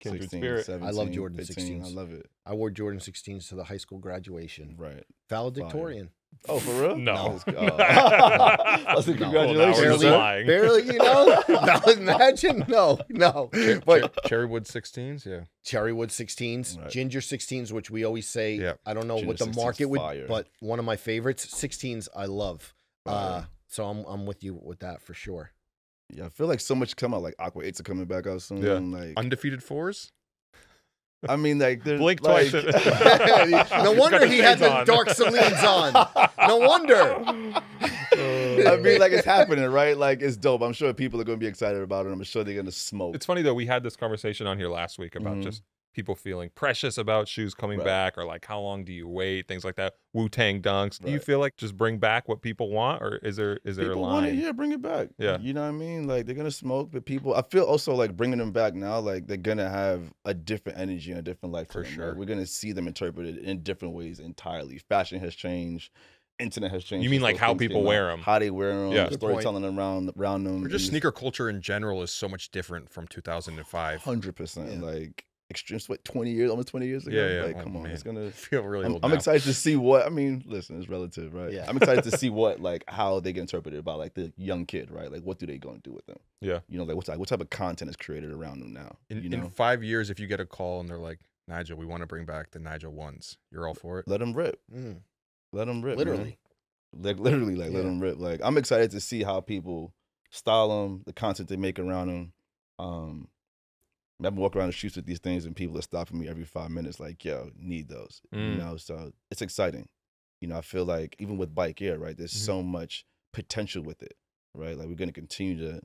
Kindred 16, spirit. 17, I love Jordan 15, 16s. I love it. I wore Jordan 16s to the high school graduation. Right. Valedictorian. Oh, for real? No. I was like, No. Well, now we're congratulations. just sir. lying. Barely, imagine? No. But Cherrywood 16s, yeah. Cherrywood 16s, Right. Ginger 16s, which we always say, Yeah. I don't know what Ginger the 16's market would, fire. but one of my favorites, 16s, I love. Fire. So I'm with you with that for sure. Yeah, I feel like so much come out. Like Aqua 8s are coming back out soon. Yeah. Like, Undefeated 4s? I mean, like, they're Blink like, twice. No wonder the he had shades the on. dark Celines on. No wonder. I mean, like, it's happening, right? Like, it's dope. I'm sure people are going to be excited about it. I'm sure they're going to smoke. It's funny though. We had this conversation on here last week about Mhm. just people feeling precious about shoes coming back, or like how long do you wait, things like that. Wu-Tang dunks. Do you feel like just bring back what people want, or is there a line? Want it, yeah, bring it back. Yeah, you know what I mean. Like they're gonna smoke, but people. I feel also like bringing them back now. Like they're gonna have a different energy and a different life for sure. Like, we're gonna see them interpreted in different ways entirely. Fashion has changed. Internet has changed. You mean like how people wear them, how they wear them, yeah. the storytelling around them, or just sneaker culture in general is so much different from 2005. 100%. Like extreme sweat 20 years, almost 20 years ago. Yeah. Like, come on, it's gonna feel really old. I'm excited to see what. I mean, listen, it's relative, right? Yeah. I'm excited to see what, like, how they get interpreted by like the young kid, right? Like, what do they go and do with them? Yeah, you know, like what type of content is created around them now? In 5 years, if you get a call and they're like, Nigel, we want to bring back the Nigel ones, you're all for it? Let them rip. Let them rip. Literally. Man. Like literally, like let them rip. Like I'm excited to see how people style them, the content they make around them. I've been walking around the streets with these things, and people are stopping me every 5 minutes, like, "Yo, need those," you know. So it's exciting. You know, I feel like even with Bike Air, right? There's so much potential with it, right? Like we're gonna continue to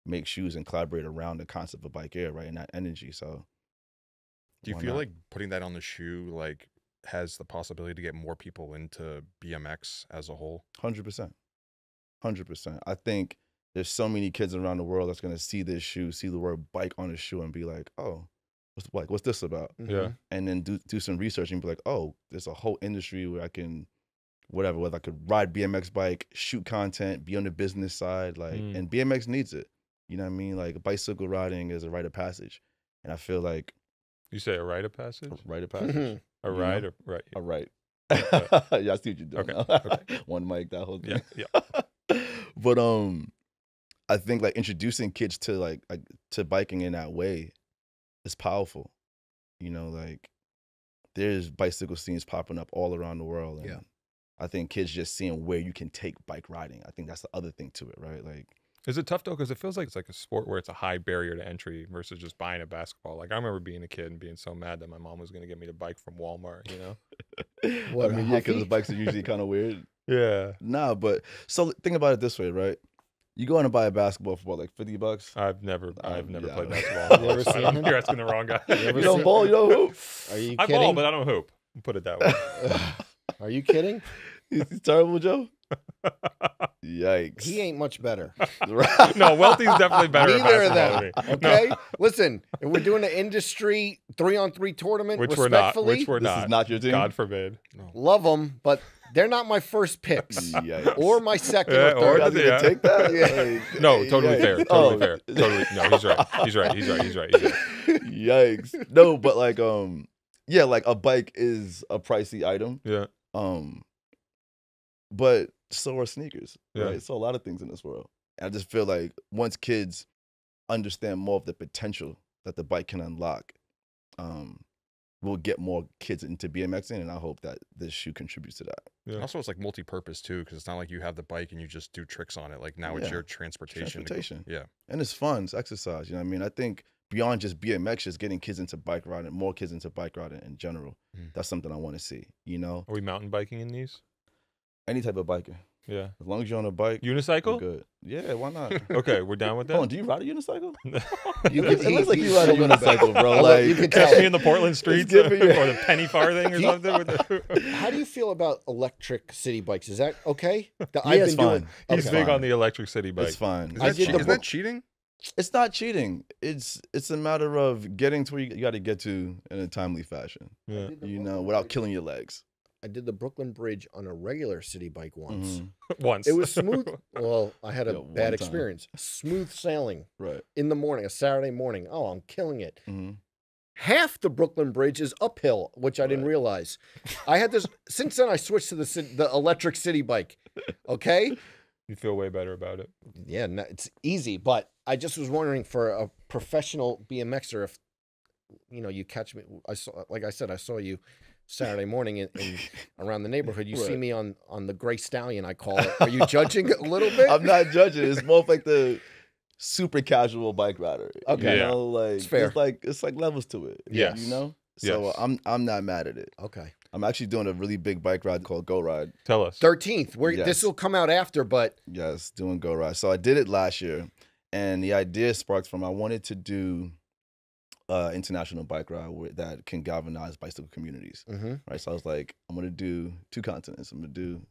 make shoes and collaborate around the concept of Bike Air, right? And that energy. So, do you feel like putting that on the shoe, like, has the possibility to get more people into BMX as a whole? 100%. 100%. I think there's so many kids around the world that's going to see this shoe, see the word bike on the shoe and be like, oh, what's this about? Yeah. And then do some research and be like, oh, there's a whole industry where I can, whether I could ride BMX bike, shoot content, be on the business side, like, and BMX needs it. You know what I mean? Like bicycle riding is a rite of passage. And I feel like. You say a rite of passage? A rite of passage. A ride or right? A right. Yeah, I see what you're doing. Okay. One mic, that whole thing. Yeah. But I think like introducing kids to like to biking in that way is powerful. You know, like there's bicycle scenes popping up all around the world. And I think kids just seeing where you can take bike riding. I think that's the other thing to it, right? Like, is it tough though? Because it feels like it's like a sport where it's a high barrier to entry versus just buying a basketball. Like I remember being a kid and being so mad that my mom was going to get me the bike from Walmart. You know? What? I mean, yeah, because the bikes are usually kind of weird. Yeah. Nah, but so think about it this way, right? You go in and buy a basketball for what, like $50? I've never played basketball. You ever seen him? You're asking the wrong guy. You don't ball, you don't hoop. Are you kidding? I ball, but I don't hoop. Put it that way. Are you kidding? He's terrible, Joe. Yikes. He ain't much better. No, Welty's definitely better at Neither of basketball them. than me. Okay? Listen, if we're doing an industry 3-on-3 tournament, Which we're not. respectfully, This is not your team? God forbid. No. love them, but they're not my first picks. Yikes. Or my second Yeah, or You third. guys gonna take that? Yeah. No, totally Yikes. fair. Totally fair. Totally. No, he's right. He's right. He's right. He's right. He's right. Yikes. No, but like yeah, like a bike is a pricey item. Yeah. But so are sneakers. Yeah. Right. So a lot of things in this world. And I just feel like once kids understand more of the potential that the bike can unlock, we'll get more kids into BMXing, and I hope that this shoe contributes to that. Yeah. Also, it's like multi-purpose too, because it's not like you have the bike and you just do tricks on it. Like now it's your transportation. Yeah. And it's fun, it's exercise. You know what I mean? I think beyond just BMX, just getting kids into bike riding, more kids into bike riding in general, that's something I want to see, you know? Are we mountain biking in these? Any type of biking. Yeah. As long as you're on a bike. Unicycle? you're good. Yeah, why not? Okay, we're down with that. Hold on, do you ride a unicycle? It looks like you ride a unicycle, bro. Like, you Like, could Catch tell. me in the Portland streets It's or giving you- the penny farthing or something. With the... How do you feel about electric city bikes? Is that okay? it's fine. He's It's big fine. on the electric city bike. It's fine. I did the Is that cheating? It's not cheating. It's a matter of getting to where you got to get to in a timely fashion. Yeah. You know, without killing your legs. I did the Brooklyn Bridge on a regular city bike once. Once. It was smooth. Well, I had a Yeah, one bad time. experience. Smooth sailing Right. in the morning, a Saturday morning. Oh, I'm killing it. Mhm. Half the Brooklyn Bridge is uphill, which I didn't realize. I had this since then. I switched to the electric city bike. Okay. You feel way better about it. Yeah, no, it's easy, but I just was wondering for a professional BMXer if you catch me. I saw, like I said, I saw you Saturday morning in around the neighborhood. You see me on the Gray Stallion, I call it. Are you judging a little bit? I'm not judging. It's more of like the super casual bike rider. Okay. You Yeah. know, like It's fair. it's like levels to it. Yes. You know? So Yes. I'm not mad at it. Okay. I'm actually doing a really big bike ride called Go Ride. Tell us. 13th. Yes. This will come out after, but Yes, doing Go Ride. So I did it last year, and the idea sparked from I wanted to do international bike ride that can galvanize bicycle communities. Right. So I was like, I'm gonna do 2 continents. I'm gonna do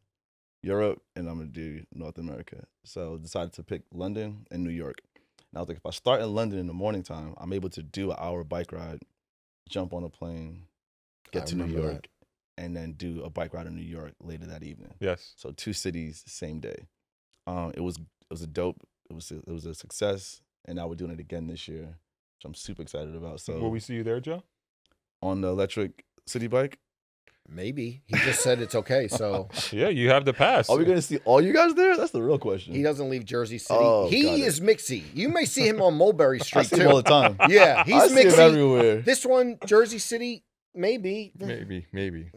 Europe and I'm gonna do North America. So I decided to pick London and New York. And I was like, if I start in London in the morning time, I'm able to do an hour bike ride, jump on a plane, get to New York, and then do a bike ride in New York later that evening. Yes. So 2 cities, same day. It was a success, and now we're doing it again this year, which I'm super excited about. So will we see you there, Joe? On the electric city bike? Maybe. He just said it's okay, so. Yeah, you have the pass. Are we going to see all you guys there? That's the real question. He doesn't leave Jersey City. Oh, he is mixy. You may see him on Mulberry Street, I see too. him all the time. Yeah, he's I mixy. see him everywhere. This one, Jersey City, maybe. Maybe.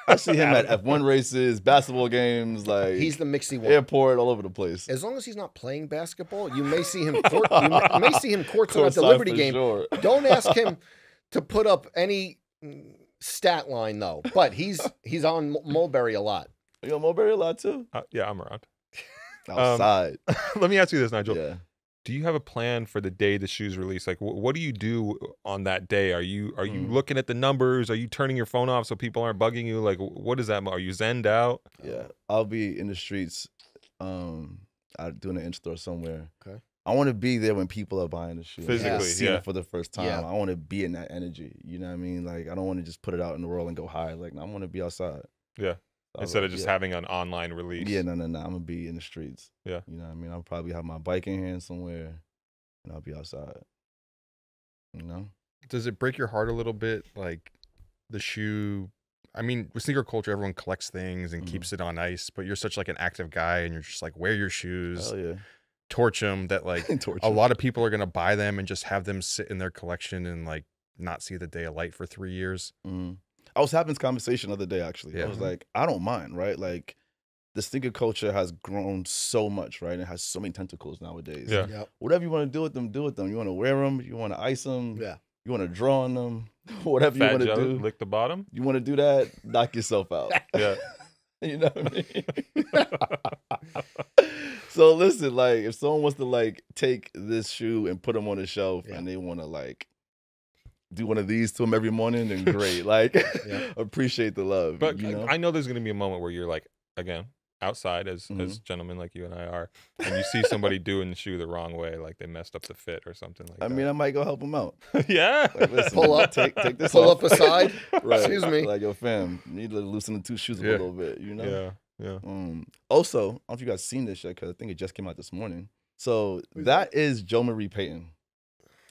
I see him at F1 races, basketball games, like he's the mixy one. Airport, all over the place. As long as he's not playing basketball, you may see him you may see him courtside at the Liberty game. Sure. Don't ask him to put up any stat line though. But he's on Mulberry a lot. You on Mulberry a lot too? Yeah, I'm around. Outside. Let me ask you this, Nigel. Yeah. Do you have a plan for the day the shoes release? Like, what do you do on that day? Are you looking at the numbers? Are you turning your phone off so people aren't bugging you? Like, what is that? Are you zenned out? Yeah, I'll be in the streets, doing an in-store somewhere. Okay. I want to be there when people are buying the shoes. Physically, seeing it for the first time. I want to be in that energy. You know what I mean? Like, I don't want to just put it out in the world and go hide. Like, I want to be outside. Yeah. Instead of just having an online release. Yeah, no. I'm going to be in the streets. Yeah. You know what I mean? I'll probably have my bike in hand somewhere, and I'll be outside. You know? Does it break your heart a little bit? Like, the shoe... I mean, with sneaker culture, everyone collects things and keeps it on ice, but you're such, like, an active guy, and you're just like, wear your shoes. Hell yeah. Torch them, that, like, a lot of people are going to buy them and just have them sit in their collection and, like, not see the day of light for 3 years. I was having this conversation the other day, actually. Yeah. I was like, I don't mind, right? Like, the sneaker culture has grown so much, right? It has so many tentacles nowadays. Yeah. Yep. Whatever you want to do with them, do with them. You want to wear them, you want to ice them, Yeah. you want to draw on them, whatever you Fat want to jelly, do. lick the bottom. You want to do that, knock yourself out. Yeah. You know what I mean? So listen, like, if someone wants to, like, take this shoe and put them on the shelf and they want to, like, do one of these to them every morning, then great. Like, appreciate the love. But you know? I know there's going to be a moment where you're like, again, outside as gentlemen like you and I are, and you see somebody doing the shoe the wrong way, like they messed up the fit or something like that. I mean, I might go help them out. Yeah. Like, listen, Pull up, take this pull off. up aside. Right. Excuse me. Like, yo, fam, you need to loosen the 2 shoes a little bit, you know? Yeah. Also, I don't know if you guys seen this yet, because I think it just came out this morning. So that is Jo Marie Payton,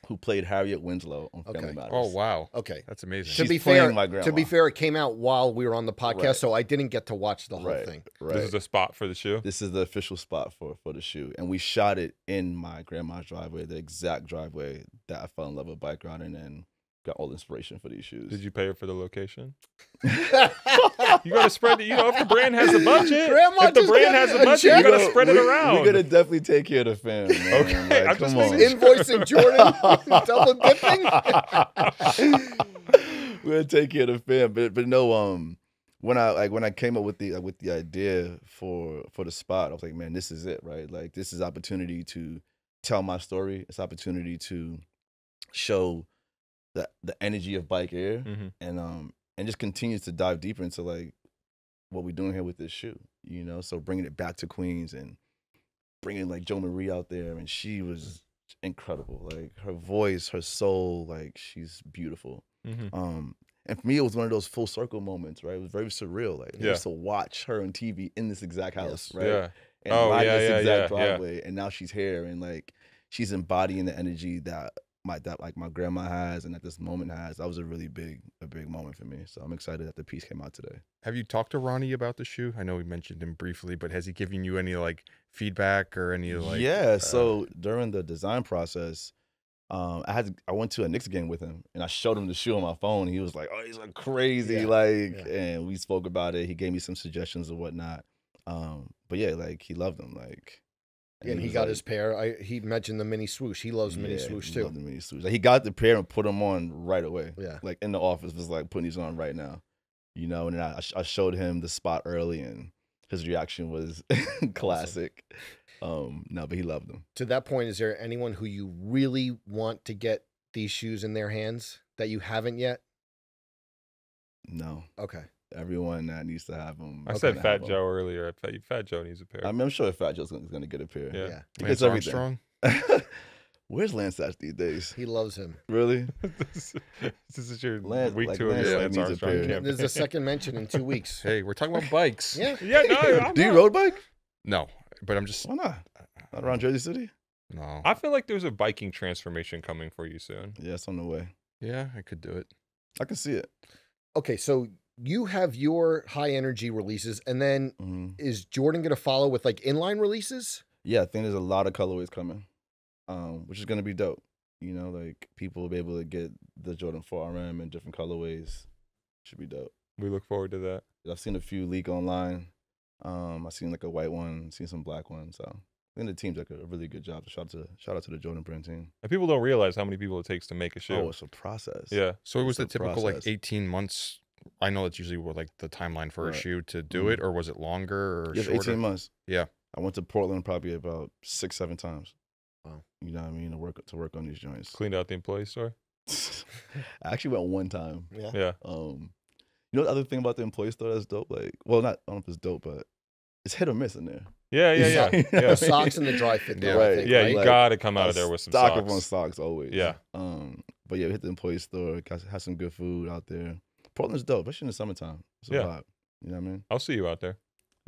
who played Harriet Winslow on Family Matters. Oh, wow. Okay. That's amazing. To be playing fair, my grandma. it came out while we were on the podcast, so I didn't get to watch the whole thing. Right. This is a spot for the shoe. This is the official spot for the shoe. And we shot it in my grandma's driveway, the exact driveway that I fell in love with bike riding and got all the inspiration for these shoes. Did you pay her for the location? You got to spread it. You know, if the brand has the budget, Grandma if the just brand got has the a budget, check. you got to spread it around. We're going to definitely take care of the fam, man. Okay, Like, I'm just come on. making Invoicing Jordan, double dipping. We're going to take care of the fam. But no, when I came up with the idea for the spot, I was like, man, this is it, right? Like, this is opportunity to tell my story. It's opportunity to show the energy of bike air, and just continues to dive deeper into, like, what we're doing here with this shoe, you know? So bringing it back to Queens and bringing, like, Jo Marie out there, and she was incredible. Like, her voice, her soul, like, she's beautiful. And for me, it was one of those full circle moments, right? It was very surreal. Like, I used to watch her on TV in this exact house, right? Yeah. And ride this exact driveway, and now she's here, and, like, she's embodying the energy that my grandma has and that this moment has. That was a big moment for me. So I'm excited that the piece came out today. Have you talked to Ronnie about the shoe? I know we mentioned him briefly, but has he given you any, like, feedback or any, like... Yeah, so during the design process, I went to a Knicks game with him, and I showed him the shoe on my phone. He was like, oh, he's like crazy, and we spoke about it. He gave me some suggestions and whatnot. But yeah, like, he loved them, like... And he got his pair. He mentioned the mini swoosh. He loves mini swoosh too. Loved the mini swoosh. Like, he got the pair and put them on right away. Yeah. Like, in the office, was like putting these on right now. You know, and then I showed him the spot early, and his reaction was classic. No, but he loved them. To that point, is there anyone who you really want to get these shoes in their hands that you haven't yet? No. Okay. Everyone that needs to have them. I said Fat Joe earlier. Fat Joe needs a pair. I'm sure Fat Joe's going to get a pair. Yeah. He gets everything. Armstrong? Where's Lance Satch these days? He loves him. Really? This is your Lance, week like 2 of Lance your needs Lance a Armstrong pair. campaign. There's a second mention in 2 weeks. Hey, we're talking about bikes. Yeah. Yeah, no, I'm Do you not. road bike? No, but I'm just. Why not? Not around Jersey City? No. I feel like there's a biking transformation coming for you soon. Yeah, it's on the way. Yeah, I could do it. I can see it. Okay, so you have your high energy releases, and then is Jordan going to follow with like inline releases? Yeah, I think there's a lot of colorways coming, which is going to be dope. You know, like people will be able to get the Jordan 4 RM in different colorways. Should be dope. We look forward to that. I've seen a few leak online. I've seen like a white one, seen some black ones. So I think the team's like a really good job. Shout out to the Jordan brand team. And people don't realize how many people it takes to make a shoe. Oh, it's a process. Yeah. So it was the It's a typical like process. 18 months. I know that's usually what like the timeline for a Right. shoe to do it, or was it longer or Just shorter? 18 months. Yeah. I went to Portland probably about 6-7 times. Wow. You know what I mean? To work on these joints. Cleaned out the employee store. I actually went one time. Yeah. Yeah. You know the other thing about the employee store that's dope? Like, well, not I don't know if it's dope, but it's hit or miss in there. Yeah. Yeah. The socks and the dry fit, though, Yeah. I think, Yeah, right? you Like, gotta come out of there with some stock socks. up on socks always. Yeah. But yeah, we hit the employee store. Has some good food out there. Portland's dope, especially in the summertime. It's a Yeah. vibe. You know what I mean? I'll see you out there.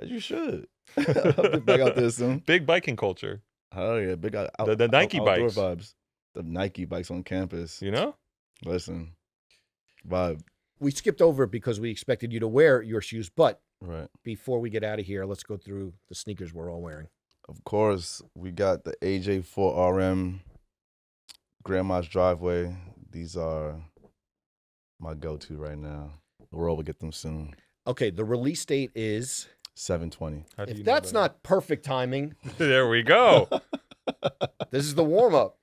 As you should. I'll be back out there soon. Big biking culture. Oh yeah, big out, The Nike outdoor bikes. vibes. The Nike bikes on campus. You know? Listen, vibe. We skipped over it because we expected you to wear your shoes, but Right. before we get out of here, let's go through the sneakers we're all wearing. Of course, we got the AJ4 RM, Grandma's Driveway. These are my go-to right now. The world will get them soon. Okay, the release date is, 7/20. How do you if know that's that? not perfect timing, There we go. this is the warm-up.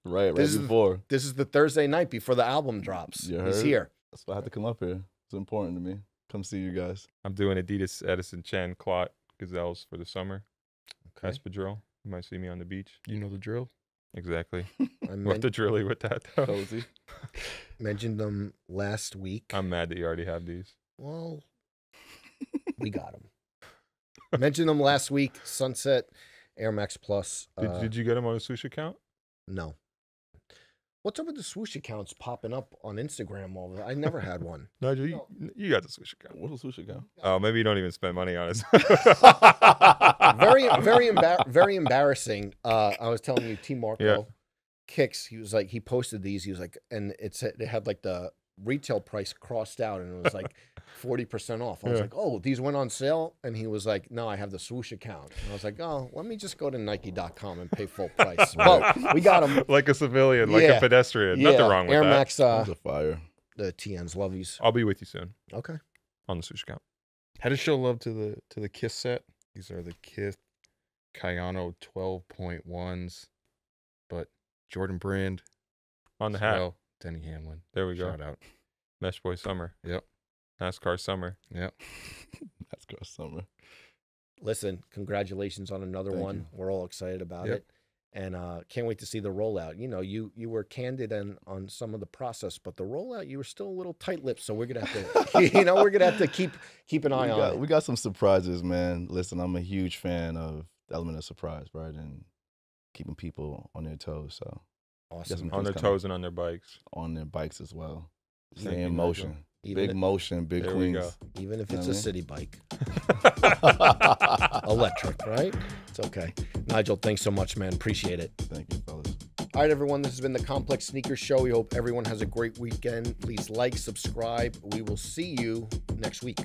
Right This is- before. This is the Thursday night before the album drops. You He's heard? here. That's why I had to come up here. It's important to me. Come see you guys. I'm doing Adidas Edison Chen Clot Gazelles for the summer. Okay. Espadrille. You might see me on the beach. You know the drill. Exactly. I What the drilly with that though? Cozy. mentioned them last week. I'm mad that you already have these. Well, we got them. Mentioned them last week. Sunset Air Max Plus. Did you get them on a swoosh account? No. What's up with the swoosh accounts popping up on Instagram all the I never had one. Nigel, you got the swoosh account. What's a sushi go? Oh, maybe you don't even spend money on it. Very embarrassing. I was telling you, T Marco Yeah. Kicks. He was like, he posted these. He was like, and it had like the retail price crossed out, and it was like 40% off. I was Yeah. like, oh, these went on sale, and he was like, no, I have the swoosh account. And I was like, oh, let me just go to Nike.com and pay full price. Well, we got them. Like a civilian, like Yeah. a pedestrian. Nothing wrong with Air that. Max, That's a fire. the TNs, love these. I'll be with you soon Okay. on the swoosh account. Had to show love to the Kiss set. These are the Kiss Kayano 12.1s, but Jordan brand On the as hat. well. Denny Hamlin. There we go. Shout out. Mesh Boy Summer. Yep. NASCAR Summer. Yep. That's girl summer. Listen, congratulations on another Thank one. you. We're all excited about Yep. it. And can't wait to see the rollout. You know, you were candid on some of the process, but the rollout, you were still a little tight-lipped. So we're gonna have to, we're gonna have to keep an eye on it. We got some surprises, man. Listen, I'm a huge fan of the element of surprise, right? And keeping people on their toes. So Awesome. some On their things coming. toes and on their bikes. On their bikes as well. Thank Stay you, in Nigel. motion. Even Big if- motion, big There we queens. go. Even if You know it's a what I city bike, electric, right? It's okay. Nigel, thanks so much, man. Appreciate it. Thank you, fellas. All right, everyone. This has been the Complex Sneakers Show. We hope everyone has a great weekend. Please like, subscribe. We will see you next week.